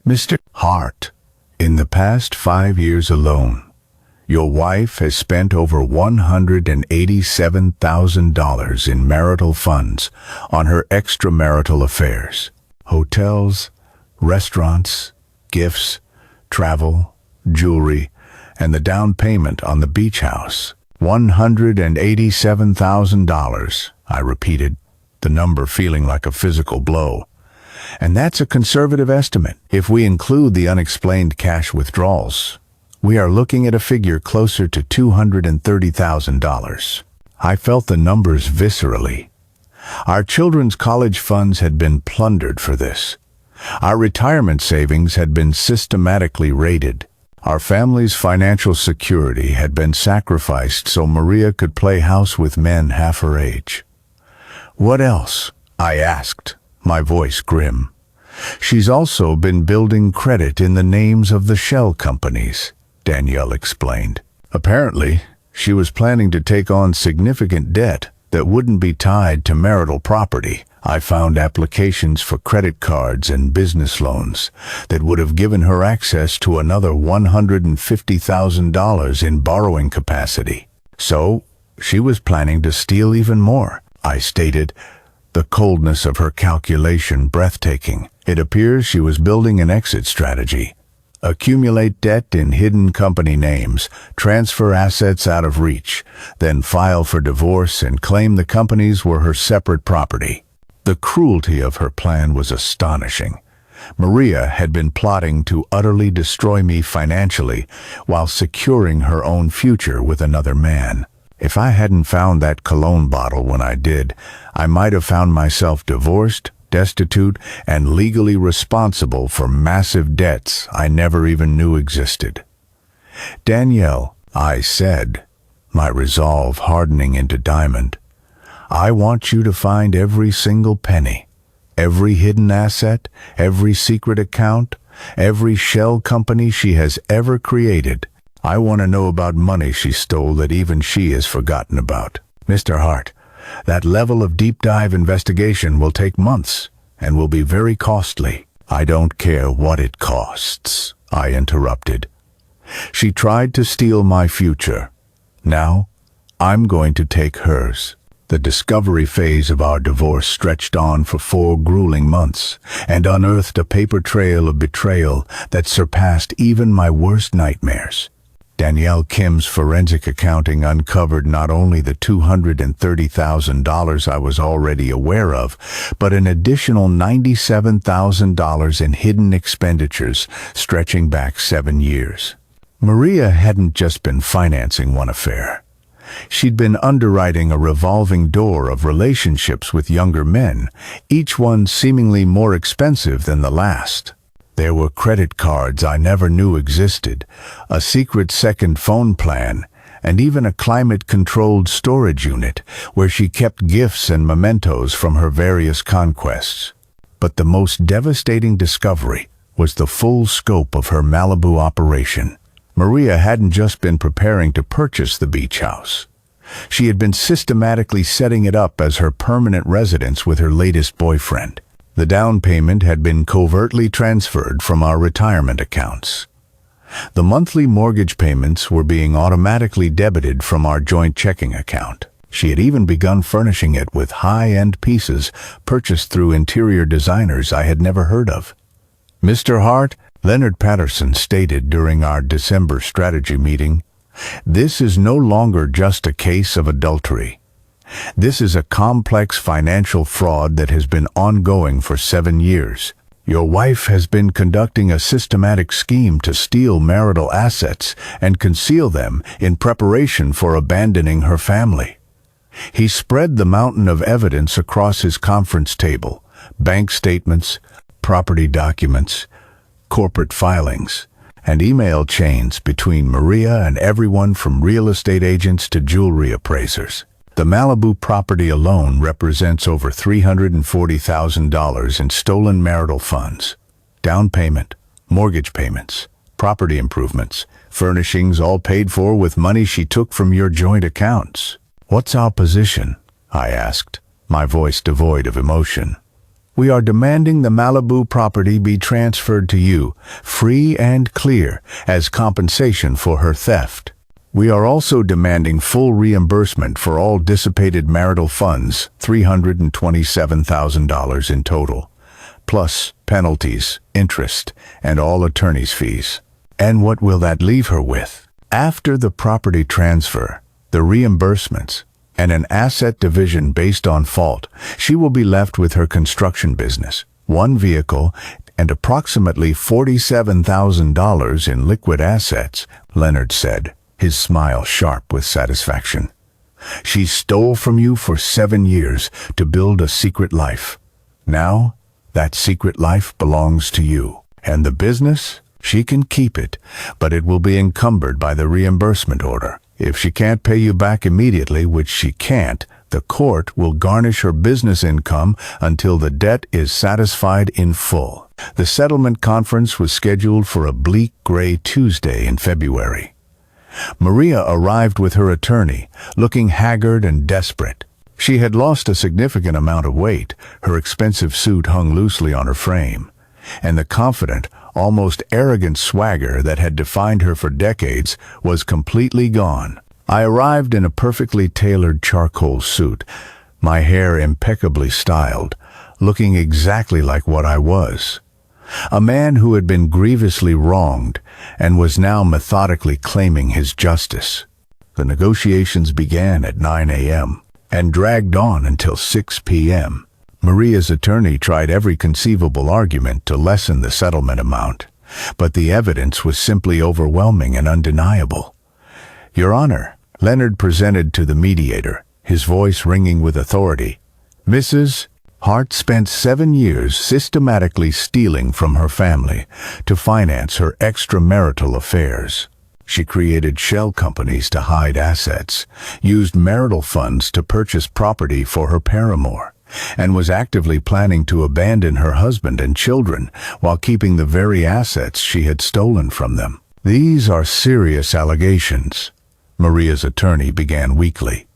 "Mr. Hart, in the past 5 years alone, your wife has spent over $187,000 in marital funds on her extramarital affairs. Hotels, restaurants, gifts, travel, jewelry, and the down payment on the beach house. $187,000, I repeated, the number feeling like a physical blow. "And that's a conservative estimate. If we include the unexplained cash withdrawals, we are looking at a figure closer to $230,000. I felt the numbers viscerally. Our children's college funds had been plundered for this. Our retirement savings had been systematically raided. Our family's financial security had been sacrificed so Maria could play house with men half her age." "What else?" I asked, my voice grim. "She's also been building credit in the names of the shell companies," Danielle explained. "Apparently, she was planning to take on significant debt that wouldn't be tied to marital property. I found applications for credit cards and business loans that would have given her access to another $150,000 in borrowing capacity. So, she was planning to steal even more," I stated, the coldness of her calculation breathtaking. "It appears she was building an exit strategy. Accumulate debt in hidden company names, transfer assets out of reach, then file for divorce and claim the companies were her separate property." The cruelty of her plan was astonishing. Maria had been plotting to utterly destroy me financially while securing her own future with another man. If I hadn't found that cologne bottle when I did, I might have found myself divorced, destitute, and legally responsible for massive debts I never even knew existed. "Danielle," I said, my resolve hardening into diamond, "I want you to find every single penny, every hidden asset, every secret account, every shell company she has ever created. I want to know about money she stole that even she has forgotten about. Mr. Hart, that level of deep dive investigation will take months and will be very costly." "I don't care what it costs," I interrupted. "She tried to steal my future. Now, I'm going to take hers. The discovery phase of our divorce stretched on for 4 grueling months and unearthed a paper trail of betrayal that surpassed even my worst nightmares. Danielle Kim's forensic accounting uncovered not only the $230,000 I was already aware of, but an additional $97,000 in hidden expenditures stretching back 7 years. Maria hadn't just been financing one affair. She'd been underwriting a revolving door of relationships with younger men, each one seemingly more expensive than the last. There were credit cards I never knew existed, a secret second phone plan, and even a climate-controlled storage unit where she kept gifts and mementos from her various conquests. But the most devastating discovery was the full scope of her Malibu operation. Maria hadn't just been preparing to purchase the beach house. She had been systematically setting it up as her permanent residence with her latest boyfriend. The down payment had been covertly transferred from our retirement accounts. The monthly mortgage payments were being automatically debited from our joint checking account. She had even begun furnishing it with high-end pieces purchased through interior designers I had never heard of. "Mr. Hart," Leonard Patterson stated during our December strategy meeting, "this is no longer just a case of adultery. This is a complex financial fraud that has been ongoing for 7 years. Your wife has been conducting a systematic scheme to steal marital assets and conceal them in preparation for abandoning her family." He spread the mountain of evidence across his conference table: bank statements, property documents, corporate filings, and email chains between Maria and everyone from real estate agents to jewelry appraisers. The Malibu property alone represents over $340,000 in stolen marital funds. Down payment, mortgage payments, property improvements, furnishings, all paid for with money she took from your joint accounts. "What's our position?" I asked, my voice devoid of emotion. "We are demanding the Malibu property be transferred to you, free and clear, as compensation for her theft. We are also demanding full reimbursement for all dissipated marital funds, $327,000 in total, plus penalties, interest, and all attorney's fees." "And what will that leave her with?" "After the property transfer, the reimbursements, and an asset division based on fault, she will be left with her construction business, 1 vehicle, and approximately $47,000 in liquid assets," Leonard said, his smile sharp with satisfaction. "She stole from you for 7 years to build a secret life. Now, that secret life belongs to you. And the business? She can keep it, but it will be encumbered by the reimbursement order. If she can't pay you back immediately, which she can't, the court will garnish her business income until the debt is satisfied in full." The settlement conference was scheduled for a bleak gray Tuesday in February. Maria arrived with her attorney, looking haggard and desperate. She had lost a significant amount of weight, her expensive suit hung loosely on her frame, and the confident, almost arrogant swagger that had defined her for decades was completely gone. I arrived in a perfectly tailored charcoal suit, my hair impeccably styled, looking exactly like what I was. A man who had been grievously wronged and was now methodically claiming his justice. The negotiations began at 9 a.m. and dragged on until 6 p.m. Maria's attorney tried every conceivable argument to lessen the settlement amount, but the evidence was simply overwhelming and undeniable. "Your Honor," Leonard presented to the mediator, his voice ringing with authority, "Mrs. Hart spent 7 years systematically stealing from her family to finance her extramarital affairs. She created shell companies to hide assets, used marital funds to purchase property for her paramour, and was actively planning to abandon her husband and children while keeping the very assets she had stolen from them. These are serious allegations," Maria's attorney began weakly,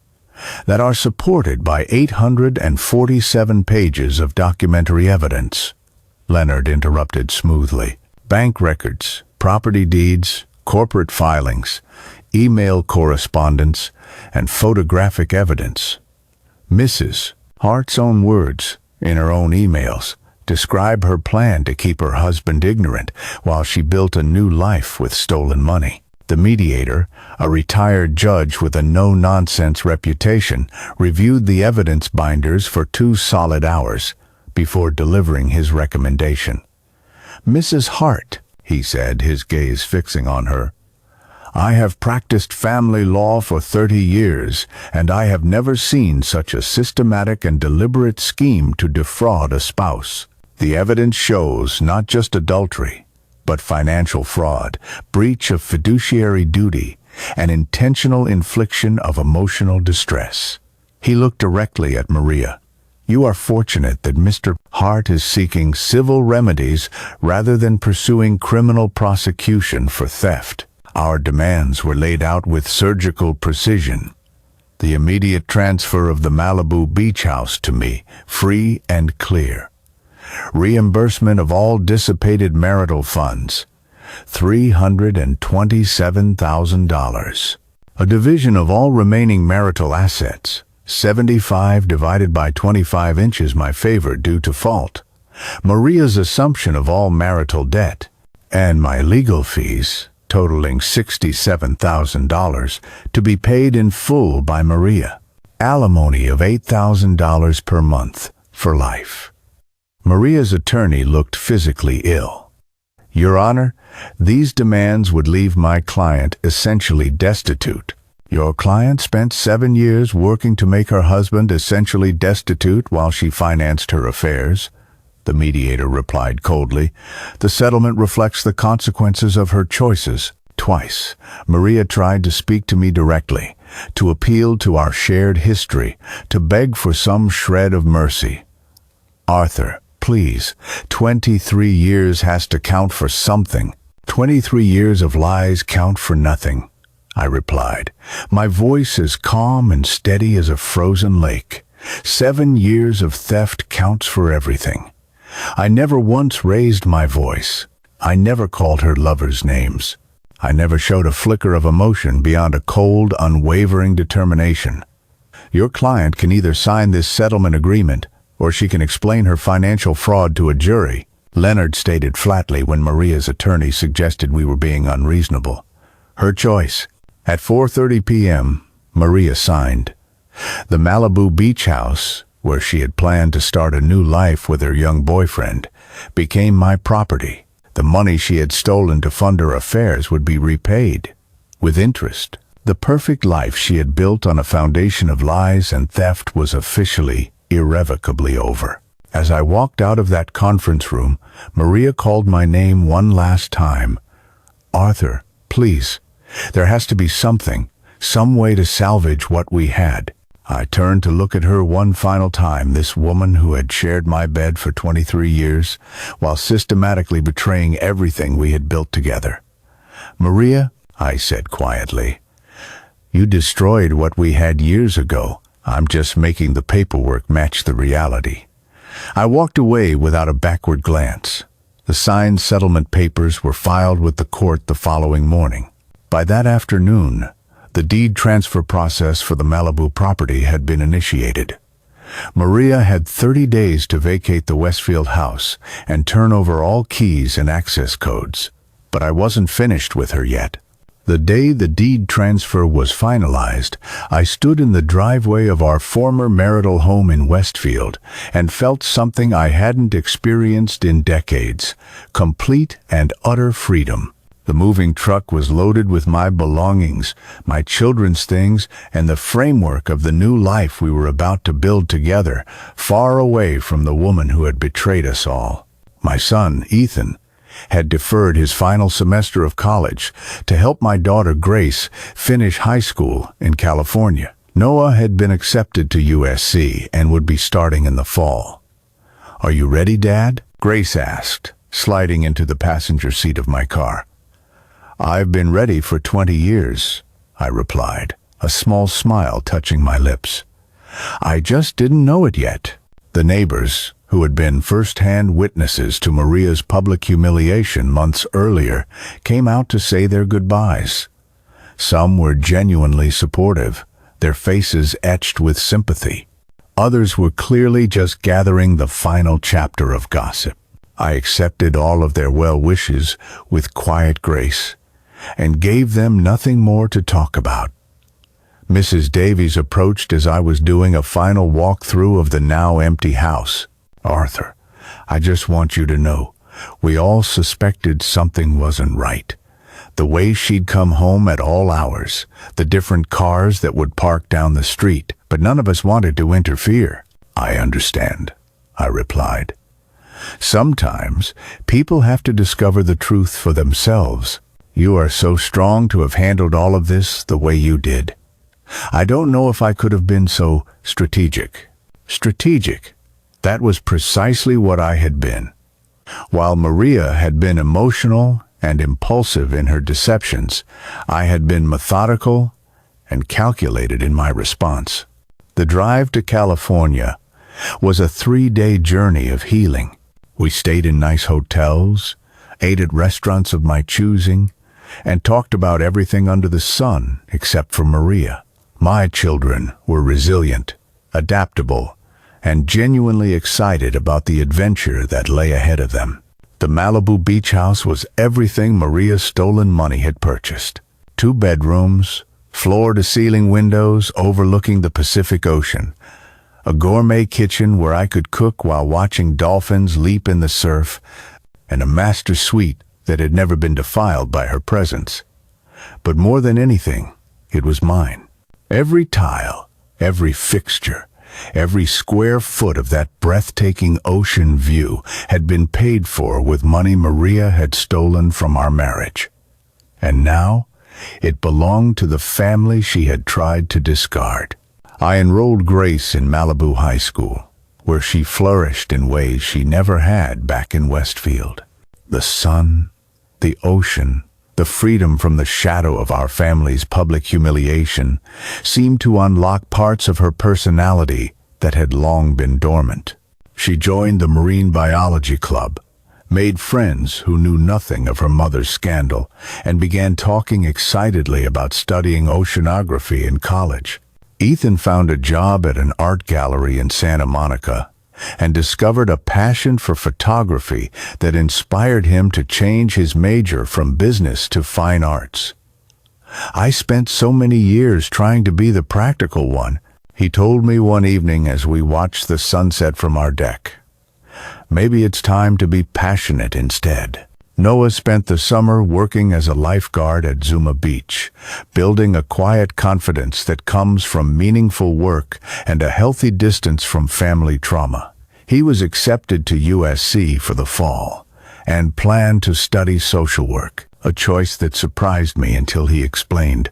"that are supported by 847 pages of documentary evidence." Leonard interrupted smoothly. "Bank records, property deeds, corporate filings, email correspondence, and photographic evidence. Mrs. Hart's own words, in her own emails, describe her plan to keep her husband ignorant while she built a new life with stolen money. The mediator, a retired judge with a no-nonsense reputation, reviewed the evidence binders for 2 solid hours before delivering his recommendation. "Mrs. Hart," he said, his gaze fixing on her, "I have practiced family law for 30 years, and I have never seen such a systematic and deliberate scheme to defraud a spouse. The evidence shows not just adultery, but financial fraud, breach of fiduciary duty, and intentional infliction of emotional distress." He looked directly at Maria. "You are fortunate that Mr. Hart is seeking civil remedies rather than pursuing criminal prosecution for theft. Our demands were laid out with surgical precision. The immediate transfer of the Malibu beach house to me, free and clear. Reimbursement of all dissipated marital funds, $327,000. A division of all remaining marital assets, 75 divided by 25 inches my favor due to fault. Maria's assumption of all marital debt, and my legal fees, totaling $67,000, to be paid in full by Maria. Alimony of $8,000 per month, for life." Maria's attorney looked physically ill. "Your Honor, these demands would leave my client essentially destitute." "Your client spent 7 years working to make her husband essentially destitute while she financed her affairs," the mediator replied coldly. "The settlement reflects the consequences of her choices." Twice, Maria tried to speak to me directly, to appeal to our shared history, to beg for some shred of mercy. "Arthur, please, 23 years has to count for something. 23 years of lies count for nothing," I replied, my voice as calm and steady as a frozen lake. 7 years of theft counts for everything. I never once raised my voice. I never called her lovers' names. I never showed a flicker of emotion beyond a cold, unwavering determination. Your client can either sign this settlement agreement, or she can explain her financial fraud to a jury, Leonard stated flatly when Maria's attorney suggested we were being unreasonable. Her choice. At 4:30 p.m., Maria signed. The Malibu beach house, where she had planned to start a new life with her young boyfriend, became my property. The money she had stolen to fund her affairs would be repaid, with interest. The perfect life she had built on a foundation of lies and theft was officially, irrevocably over. As I walked out of that conference room, Maria called my name one last time. "Arthur, please. There has to be something, some way to salvage what we had." I turned to look at her one final time, this woman who had shared my bed for 23 years, while systematically betraying everything we had built together. "Maria," I said quietly, "you destroyed what we had years ago. I'm just making the paperwork match the reality." I walked away without a backward glance. The signed settlement papers were filed with the court the following morning. By that afternoon, the deed transfer process for the Malibu property had been initiated. Maria had 30 days to vacate the Westfield house and turn over all keys and access codes. But I wasn't finished with her yet. The day the deed transfer was finalized, I stood in the driveway of our former marital home in Westfield and felt something I hadn't experienced in decades: complete and utter freedom. The moving truck was loaded with my belongings, my children's things, and the framework of the new life we were about to build together, far away from the woman who had betrayed us all. My son, Ethan, had deferred his final semester of college to help my daughter Grace finish high school in California. Noah had been accepted to USC and would be starting in the fall. "Are you ready, Dad?" Grace asked, sliding into the passenger seat of my car. "I've been ready for 20 years, I replied, a small smile touching my lips. "I just didn't know it yet." The neighbors, who had been first-hand witnesses to Maria's public humiliation months earlier, came out to say their goodbyes. Some were genuinely supportive, their faces etched with sympathy. Others were clearly just gathering the final chapter of gossip. I accepted all of their well wishes with quiet grace and gave them nothing more to talk about. Mrs. Davies approached as I was doing a final walkthrough of the now empty house. "Arthur, I just want you to know, we all suspected something wasn't right. The way she'd come home at all hours, the different cars that would park down the street, but none of us wanted to interfere." "I understand," I replied. "Sometimes people have to discover the truth for themselves. You are so strong to have handled all of this the way you did. I don't know if I could have been so strategic." Strategic. That was precisely what I had been. While Maria had been emotional and impulsive in her deceptions, I had been methodical and calculated in my response. The drive to California was a 3-day journey of healing. We stayed in nice hotels, ate at restaurants of my choosing, and talked about everything under the sun except for Maria. My children were resilient, adaptable, and genuinely excited about the adventure that lay ahead of them. The Malibu beach house was everything Maria's stolen money had purchased. 2 bedrooms, floor-to-ceiling windows overlooking the Pacific Ocean, a gourmet kitchen where I could cook while watching dolphins leap in the surf, and a master suite that had never been defiled by her presence. But more than anything, it was mine. Every tile, every fixture, every square foot of that breathtaking ocean view had been paid for with money Maria had stolen from our marriage. And now, it belonged to the family she had tried to discard. I enrolled Grace in Malibu High School, where she flourished in ways she never had back in Westfield. The sun, the ocean, the freedom from the shadow of our family's public humiliation seemed to unlock parts of her personality that had long been dormant. She joined the Marine Biology Club, made friends who knew nothing of her mother's scandal, and began talking excitedly about studying oceanography in college. Ethan found a job at an art gallery in Santa Monica and discovered a passion for photography that inspired him to change his major from business to fine arts. "I spent so many years trying to be the practical one," he told me one evening as we watched the sunset from our deck. "Maybe it's time to be passionate instead." Noah spent the summer working as a lifeguard at Zuma Beach, building a quiet confidence that comes from meaningful work and a healthy distance from family trauma. He was accepted to USC for the fall and planned to study social work, a choice that surprised me until he explained,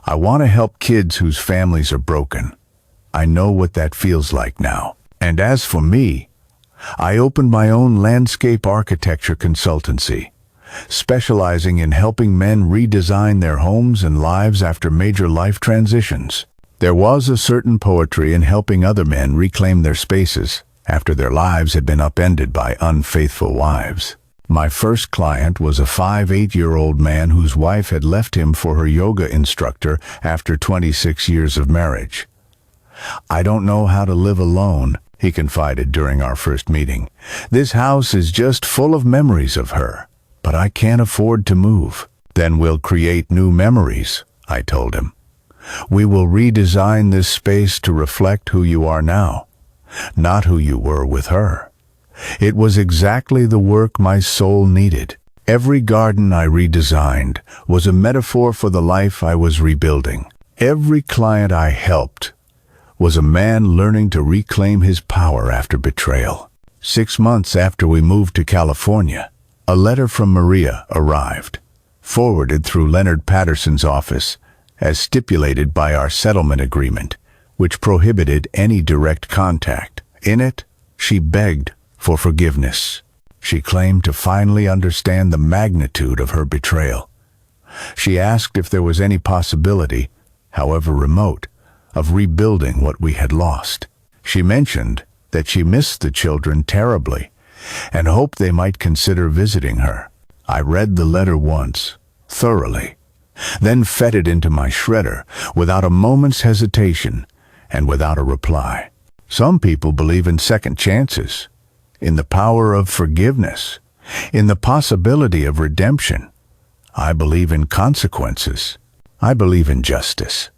"I want to help kids whose families are broken. I know what that feels like now." And as for me, I opened my own landscape architecture consultancy, specializing in helping men redesign their homes and lives after major life transitions. There was a certain poetry in helping other men reclaim their spaces after their lives had been upended by unfaithful wives. My first client was a 58-year-old man whose wife had left him for her yoga instructor after 26 years of marriage. "I don't know how to live alone," he confided during our first meeting. "This house is just full of memories of her, but I can't afford to move." "Then we'll create new memories," I told him. "We will redesign this space to reflect who you are now, not who you were with her." It was exactly the work my soul needed. Every garden I redesigned was a metaphor for the life I was rebuilding. Every client I helped was a man learning to reclaim his power after betrayal. 6 months after we moved to California, a letter from Maria arrived, forwarded through Leonard Patterson's office, as stipulated by our settlement agreement, which prohibited any direct contact. In it, she begged for forgiveness. She claimed to finally understand the magnitude of her betrayal. She asked if there was any possibility, however remote, of rebuilding what we had lost. She mentioned that she missed the children terribly and hoped they might consider visiting her. I read the letter once, thoroughly, then fed it into my shredder without a moment's hesitation and without a reply. Some people believe in second chances, in the power of forgiveness, in the possibility of redemption. I believe in consequences. I believe in justice.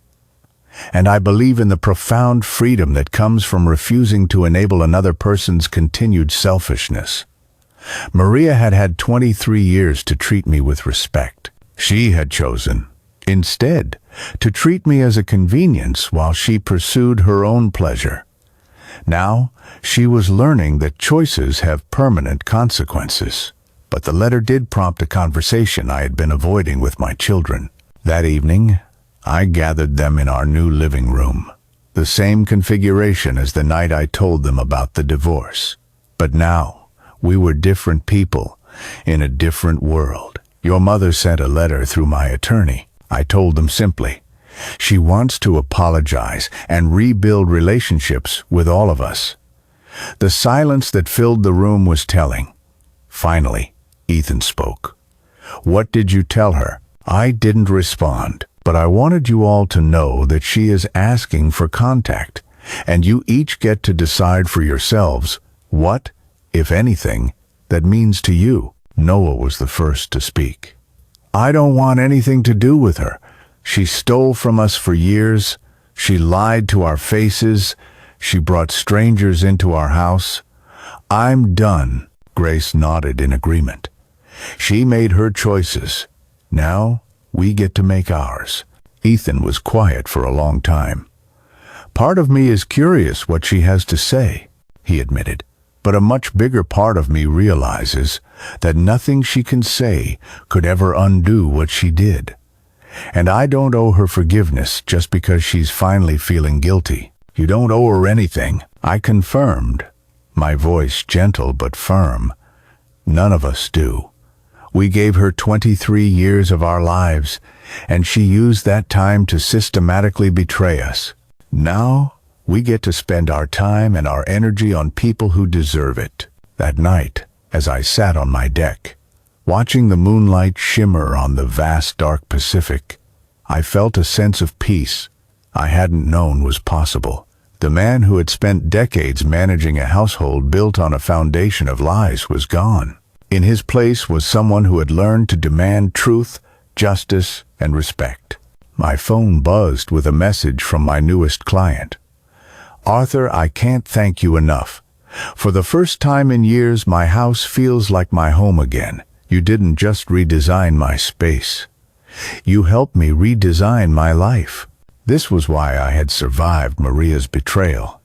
And I believe in the profound freedom that comes from refusing to enable another person's continued selfishness. Maria had had 23 years to treat me with respect. She had chosen, instead, to treat me as a convenience while she pursued her own pleasure. Now, she was learning that choices have permanent consequences. But the letter did prompt a conversation I had been avoiding with my children. That evening, I gathered them in our new living room, the same configuration as the night I told them about the divorce. But now, we were different people in a different world. Your mother sent a letter through my attorney. I told them simply, she wants to apologize and rebuild relationships with all of us. The silence that filled the room was telling. Finally, Ethan spoke. What did you tell her? I didn't respond, but I wanted you all to know that she is asking for contact, and you each get to decide for yourselves what, if anything, that means to you. Noah was the first to speak. I don't want anything to do with her. She stole from us for years. She lied to our faces. She brought strangers into our house. I'm done. Grace nodded in agreement. She made her choices. Now, we get to make ours. Ethan was quiet for a long time. Part of me is curious what she has to say, he admitted, but a much bigger part of me realizes that nothing she can say could ever undo what she did. And I don't owe her forgiveness just because she's finally feeling guilty. You don't owe her anything, I confirmed, my voice gentle but firm. None of us do. We gave her 23 years of our lives, and she used that time to systematically betray us. Now, we get to spend our time and our energy on people who deserve it. That night, as I sat on my deck, watching the moonlight shimmer on the vast dark Pacific, I felt a sense of peace I hadn't known was possible. The man who had spent decades managing a household built on a foundation of lies was gone. In his place was someone who had learned to demand truth, justice, and respect. My phone buzzed with a message from my newest client. Arthur, I can't thank you enough. For the first time in years, my house feels like my home again. You didn't just redesign my space. You helped me redesign my life. This was why I had survived Maria's betrayal.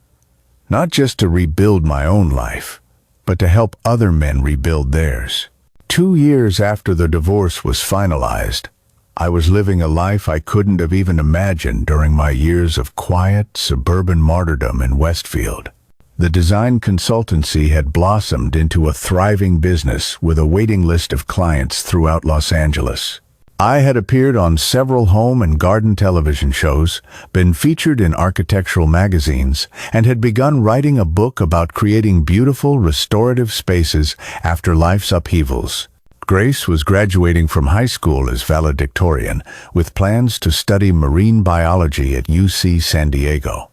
Not just to rebuild my own life, but to help other men rebuild theirs. 2 years after the divorce was finalized, I was living a life I couldn't have even imagined during my years of quiet, suburban martyrdom in Westfield. The design consultancy had blossomed into a thriving business with a waiting list of clients throughout Los Angeles. I had appeared on several home and garden television shows, been featured in architectural magazines, and had begun writing a book about creating beautiful, restorative spaces after life's upheavals. Grace was graduating from high school as valedictorian, with plans to study marine biology at UC San Diego.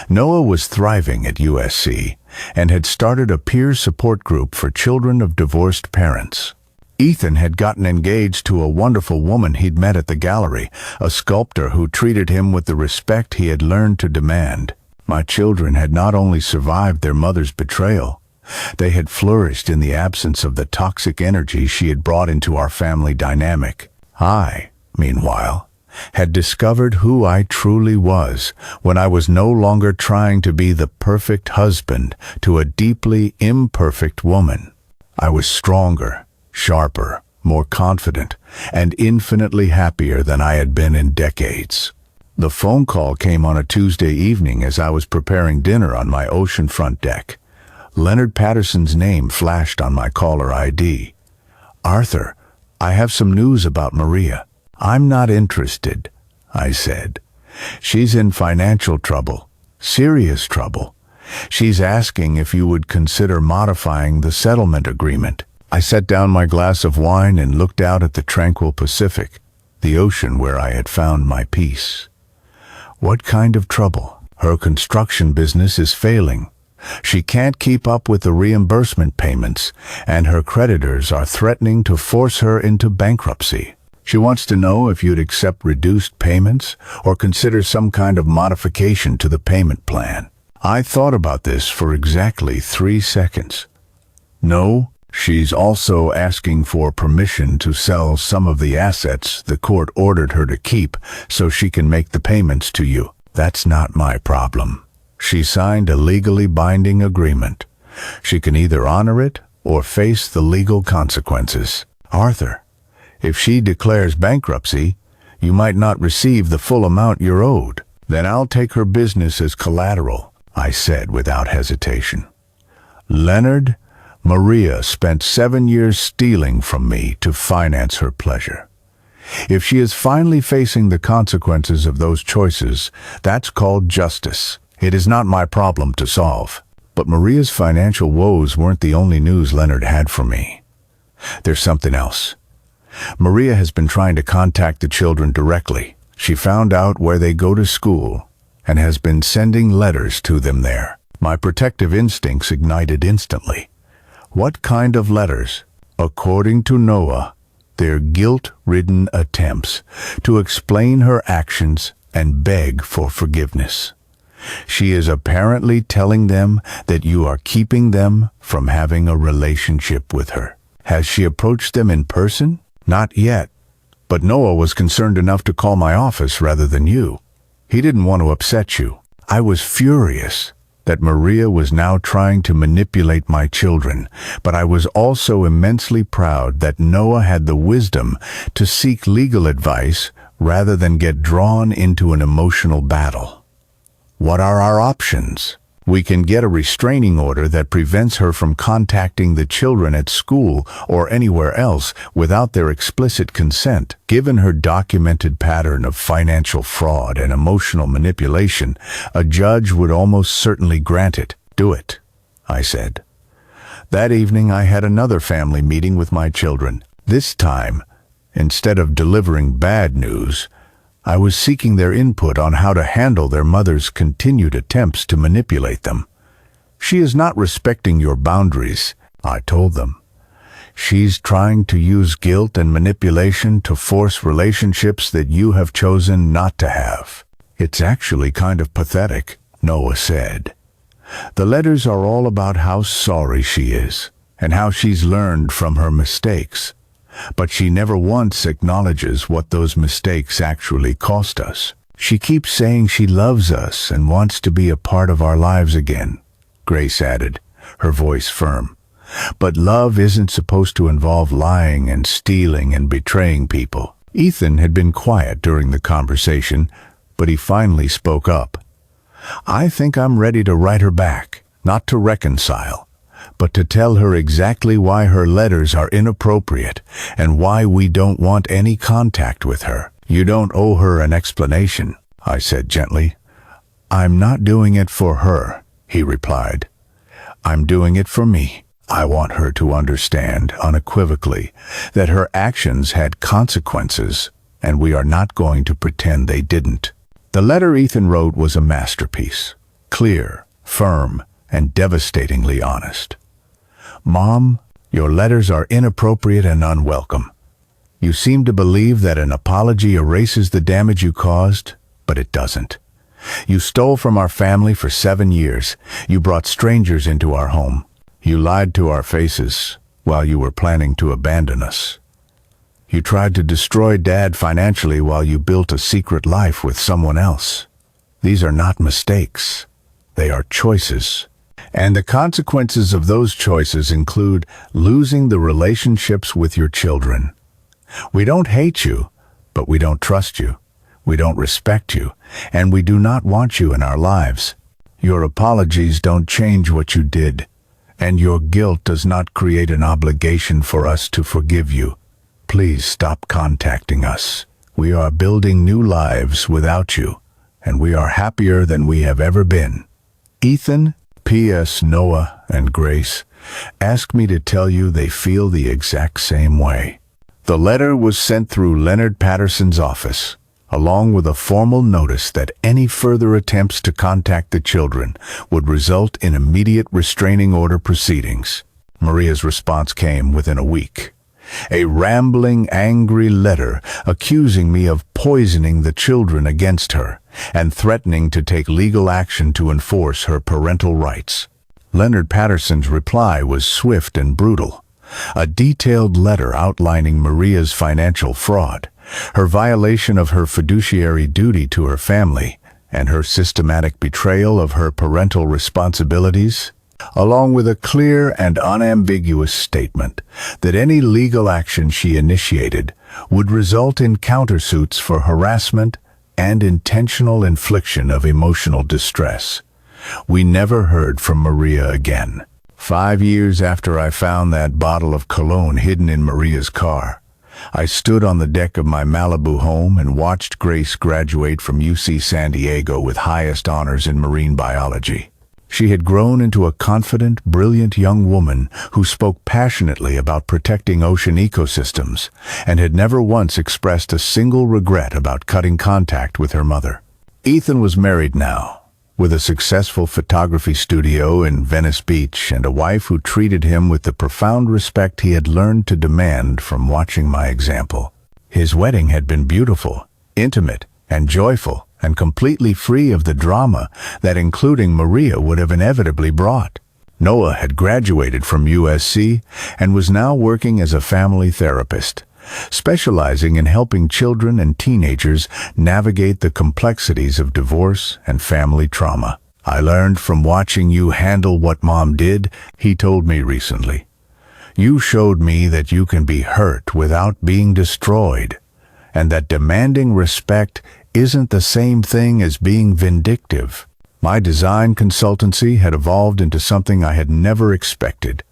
Noah was thriving at USC and had started a peer support group for children of divorced parents. Ethan had gotten engaged to a wonderful woman he'd met at the gallery, a sculptor who treated him with the respect he had learned to demand. My children had not only survived their mother's betrayal, they had flourished in the absence of the toxic energy she had brought into our family dynamic. I, meanwhile, had discovered who I truly was when I was no longer trying to be the perfect husband to a deeply imperfect woman. I was stronger, sharper, more confident, and infinitely happier than I had been in decades. The phone call came on a Tuesday evening as I was preparing dinner on my oceanfront deck. Leonard Patterson's name flashed on my caller ID. Arthur, I have some news about Maria. I'm not interested, I said. She's in financial trouble, serious trouble. She's asking if you would consider modifying the settlement agreement. I set down my glass of wine and looked out at the tranquil Pacific. the ocean where I had found my peace. What kind of trouble? Her construction business is failing. She can't keep up with the reimbursement payments, and her creditors are threatening to force her into bankruptcy. She wants to know if you'd accept reduced payments or consider some kind of modification to the payment plan. I thought about this for exactly 3 seconds. No, she's also asking for permission to sell some of the assets the court ordered her to keep so she can make the payments to you. That's not my problem. She signed a legally binding agreement. She can either honor it or face the legal consequences. Arthur, if she declares bankruptcy, you might not receive the full amount you're owed. Then I'll take her business as collateral, I said without hesitation. Leonard, Maria spent 7 years stealing from me to finance her pleasure. If she is finally facing the consequences of those choices, that's called justice. It is not my problem to solve. But Maria's financial woes weren't the only news Leonard had for me. There's something else. Maria has been trying to contact the children directly. She found out where they go to school and has been sending letters to them there. My protective instincts ignited instantly. What kind of letters? According to Noah, they're guilt-ridden attempts to explain her actions and beg for forgiveness. She is apparently telling them that you are keeping them from having a relationship with her. Has she approached them in person? Not yet, but Noah was concerned enough to call my office rather than you. He didn't want to upset you. I was furious that Maria was now trying to manipulate my children, but I was also immensely proud that Noah had the wisdom to seek legal advice rather than get drawn into an emotional battle. What are our options? We can get a restraining order that prevents her from contacting the children at school or anywhere else without their explicit consent. Given her documented pattern of financial fraud and emotional manipulation, a judge would almost certainly grant it. Do it, I said. That evening I had another family meeting with my children. This time, instead of delivering bad news, I was seeking their input on how to handle their mother's continued attempts to manipulate them. She is not respecting your boundaries, I told them. She's trying to use guilt and manipulation to force relationships that you have chosen not to have. It's actually kind of pathetic, Noah said. The letters are all about how sorry she is and how she's learned from her mistakes. But she never once acknowledges what those mistakes actually cost us. She keeps saying she loves us and wants to be a part of our lives again, Grace added, her voice firm. But love isn't supposed to involve lying and stealing and betraying people. Ethan had been quiet during the conversation, but he finally spoke up. I think I'm ready to write her back, not to reconcile, but to tell her exactly why her letters are inappropriate and why we don't want any contact with her. You don't owe her an explanation, I said gently. I'm not doing it for her, he replied. I'm doing it for me. I want her to understand unequivocally that her actions had consequences, and we are not going to pretend they didn't. The letter Ethan wrote was a masterpiece, clear, firm, and devastatingly honest. Mom, your letters are inappropriate and unwelcome. You seem to believe that an apology erases the damage you caused, but it doesn't. You stole from our family for 7 years. You brought strangers into our home. You lied to our faces while you were planning to abandon us. You tried to destroy Dad financially while you built a secret life with someone else. These are not mistakes. They are choices. And the consequences of those choices include losing the relationships with your children. We don't hate you, but we don't trust you. We don't respect you, and we do not want you in our lives. Your apologies don't change what you did, and your guilt does not create an obligation for us to forgive you. Please stop contacting us. We are building new lives without you, and we are happier than we have ever been. Ethan, P.S. Noah and Grace asked me to tell you they feel the exact same way. The letter was sent through Leonard Patterson's office, along with a formal notice that any further attempts to contact the children would result in immediate restraining order proceedings. Maria's response came within a week. A rambling, angry letter accusing me of poisoning the children against her and threatening to take legal action to enforce her parental rights. Leonard Patterson's reply was swift and brutal. A detailed letter outlining Maria's financial fraud, her violation of her fiduciary duty to her family, and her systematic betrayal of her parental responsibilities, along with a clear and unambiguous statement that any legal action she initiated would result in countersuits for harassment and intentional infliction of emotional distress. We never heard from Maria again. 5 years after I found that bottle of cologne hidden in Maria's car, I stood on the deck of my Malibu home and watched Grace graduate from UC San Diego with highest honors in marine biology. She had grown into a confident, brilliant young woman who spoke passionately about protecting ocean ecosystems and had never once expressed a single regret about cutting contact with her mother. Ethan was married now, with a successful photography studio in Venice Beach and a wife who treated him with the profound respect he had learned to demand from watching my example. His wedding had been beautiful, intimate, and joyful, and completely free of the drama that including Maria would have inevitably brought. Noah had graduated from USC and was now working as a family therapist, specializing in helping children and teenagers navigate the complexities of divorce and family trauma. "I learned from watching you handle what Mom did," he told me recently. "You showed me that you can be hurt without being destroyed, and that demanding respect isn't the same thing as being vindictive." My design consultancy had evolved into something I had never expected.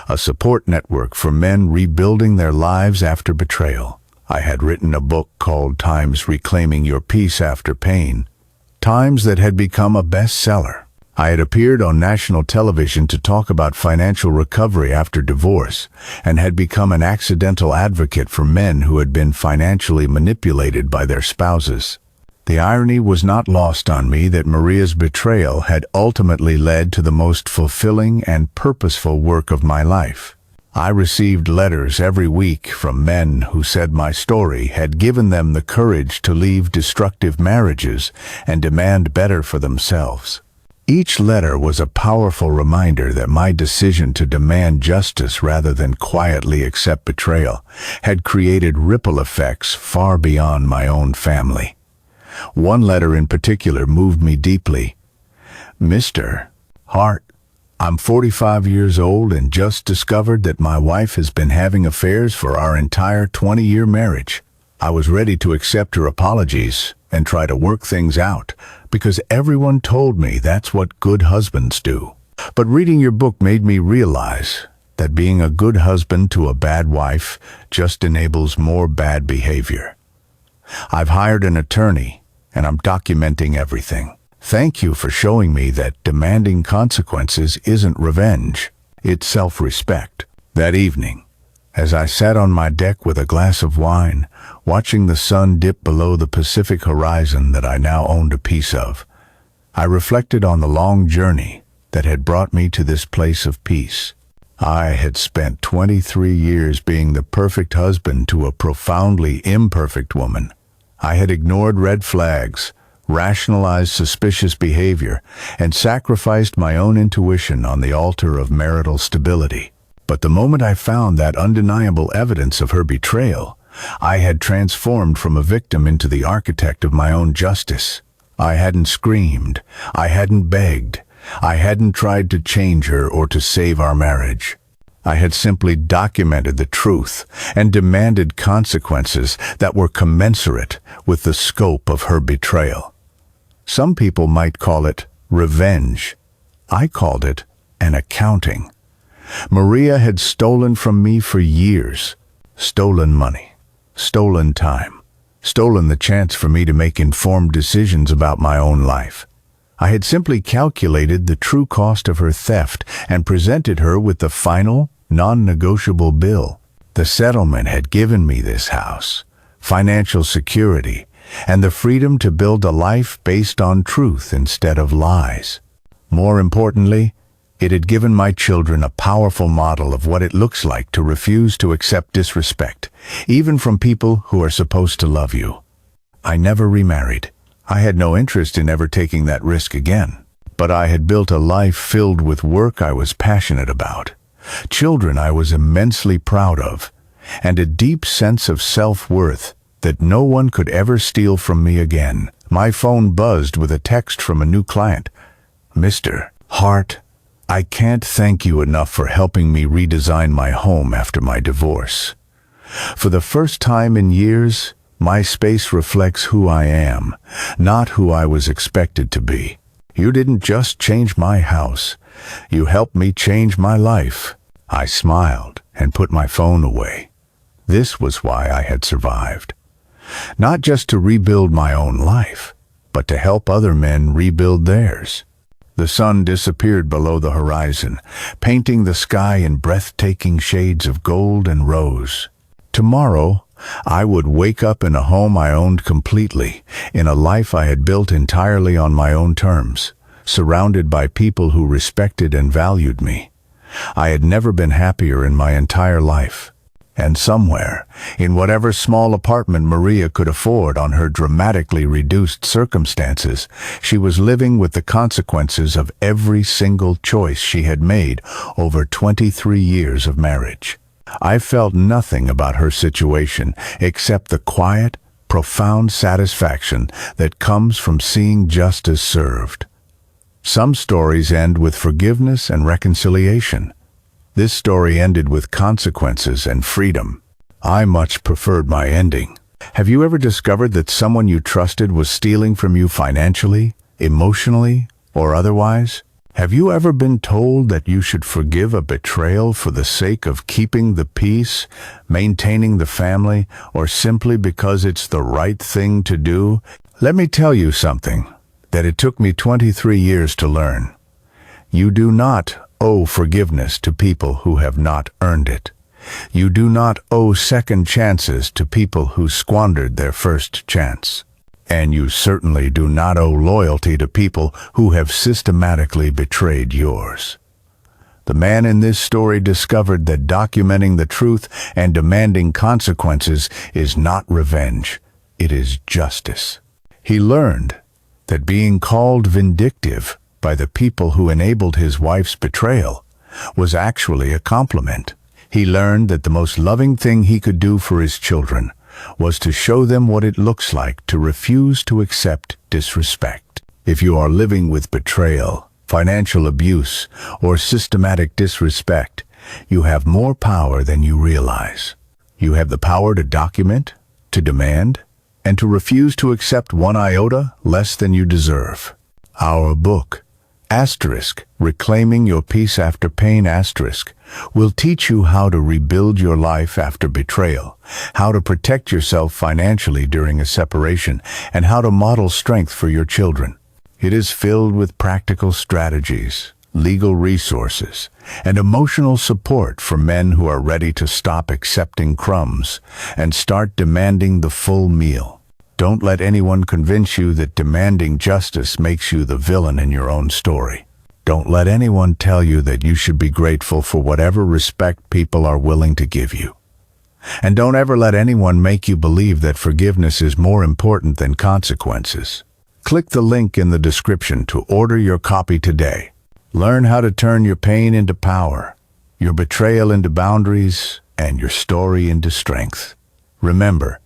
A support network for men rebuilding their lives after betrayal. I had written a book called Times Reclaiming Your Peace After Pain, Times that had become a bestseller. I had appeared on national television to talk about financial recovery after divorce and had become an accidental advocate for men who had been financially manipulated by their spouses. The irony was not lost on me that Maria's betrayal had ultimately led to the most fulfilling and purposeful work of my life. I received letters every week from men who said my story had given them the courage to leave destructive marriages and demand better for themselves. Each letter was a powerful reminder that my decision to demand justice rather than quietly accept betrayal had created ripple effects far beyond my own family. One letter in particular moved me deeply. "Mr. Hart, I'm 45 years old and just discovered that my wife has been having affairs for our entire 20-year marriage. I was ready to accept her apologies and try to work things out because everyone told me that's what good husbands do. But reading your book made me realize that being a good husband to a bad wife just enables more bad behavior. I've hired an attorney and I'm documenting everything. Thank you for showing me that demanding consequences isn't revenge, it's self-respect." That evening, as I sat on my deck with a glass of wine, watching the sun dip below the Pacific horizon that I now owned a piece of, I reflected on the long journey that had brought me to this place of peace. I had spent 23 years being the perfect husband to a profoundly imperfect woman. I had ignored red flags, rationalized suspicious behavior, and sacrificed my own intuition on the altar of marital stability. But the moment I found that undeniable evidence of her betrayal, I had transformed from a victim into the architect of my own justice. I hadn't screamed, I hadn't begged, I hadn't tried to change her or to save our marriage. I had simply documented the truth and demanded consequences that were commensurate with the scope of her betrayal. Some people might call it revenge. I called it an accounting. Maria had stolen from me for years. Stolen money, stolen time, stolen the chance for me to make informed decisions about my own life. I had simply calculated the true cost of her theft and presented her with the final, non-negotiable bill. The settlement had given me this house, financial security, and the freedom to build a life based on truth instead of lies. More importantly, it had given my children a powerful model of what it looks like to refuse to accept disrespect, even from people who are supposed to love you. I never remarried. I had no interest in ever taking that risk again. But I had built a life filled with work I was passionate about, children I was immensely proud of, and a deep sense of self-worth that no one could ever steal from me again. My phone buzzed with a text from a new client. "Mr. Hart, I can't thank you enough for helping me redesign my home after my divorce. For the first time in years, my space reflects who I am, not who I was expected to be. You didn't just change my house, you helped me change my life." I smiled and put my phone away. This was why I had survived. Not just to rebuild my own life, but to help other men rebuild theirs. The sun disappeared below the horizon, painting the sky in breathtaking shades of gold and rose. Tomorrow, I would wake up in a home I owned completely, in a life I had built entirely on my own terms, surrounded by people who respected and valued me. I had never been happier in my entire life. And somewhere, in whatever small apartment Maria could afford on her dramatically reduced circumstances, she was living with the consequences of every single choice she had made over 23 years of marriage. I felt nothing about her situation except the quiet, profound satisfaction that comes from seeing justice served. Some stories end with forgiveness and reconciliation. This story ended with consequences and freedom. I much preferred my ending. Have you ever discovered that someone you trusted was stealing from you financially, emotionally, or otherwise? Have you ever been told that you should forgive a betrayal for the sake of keeping the peace, maintaining the family, or simply because it's the right thing to do? Let me tell you something that it took me 23 years to learn. You do not owe forgiveness to people who have not earned it. You do not owe second chances to people who squandered their first chance. And you certainly do not owe loyalty to people who have systematically betrayed yours. The man in this story discovered that documenting the truth and demanding consequences is not revenge, it is justice. He learned that being called vindictive by the people who enabled his wife's betrayal was actually a compliment. He learned that the most loving thing he could do for his children was to show them what it looks like to refuse to accept disrespect. If you are living with betrayal, financial abuse, or systematic disrespect, you have more power than you realize. You have the power to document, to demand, and to refuse to accept one iota less than you deserve. Our book, Reclaiming Your Peace After Pain, will teach you how to rebuild your life after betrayal, how to protect yourself financially during a separation, and how to model strength for your children. It is filled with practical strategies, legal resources, and emotional support for men who are ready to stop accepting crumbs and start demanding the full meal. Don't let anyone convince you that demanding justice makes you the villain in your own story. Don't let anyone tell you that you should be grateful for whatever respect people are willing to give you. And don't ever let anyone make you believe that forgiveness is more important than consequences. Click the link in the description to order your copy today. Learn how to turn your pain into power, your betrayal into boundaries, and your story into strength. Remember,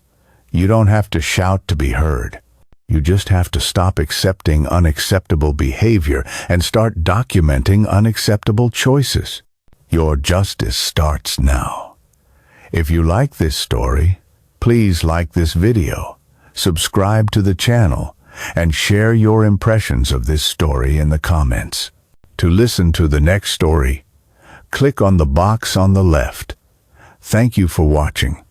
you don't have to shout to be heard. You just have to stop accepting unacceptable behavior and start documenting unacceptable choices. Your justice starts now. If you like this story, please like this video, subscribe to the channel, and share your impressions of this story in the comments. To listen to the next story, click on the box on the left. Thank you for watching.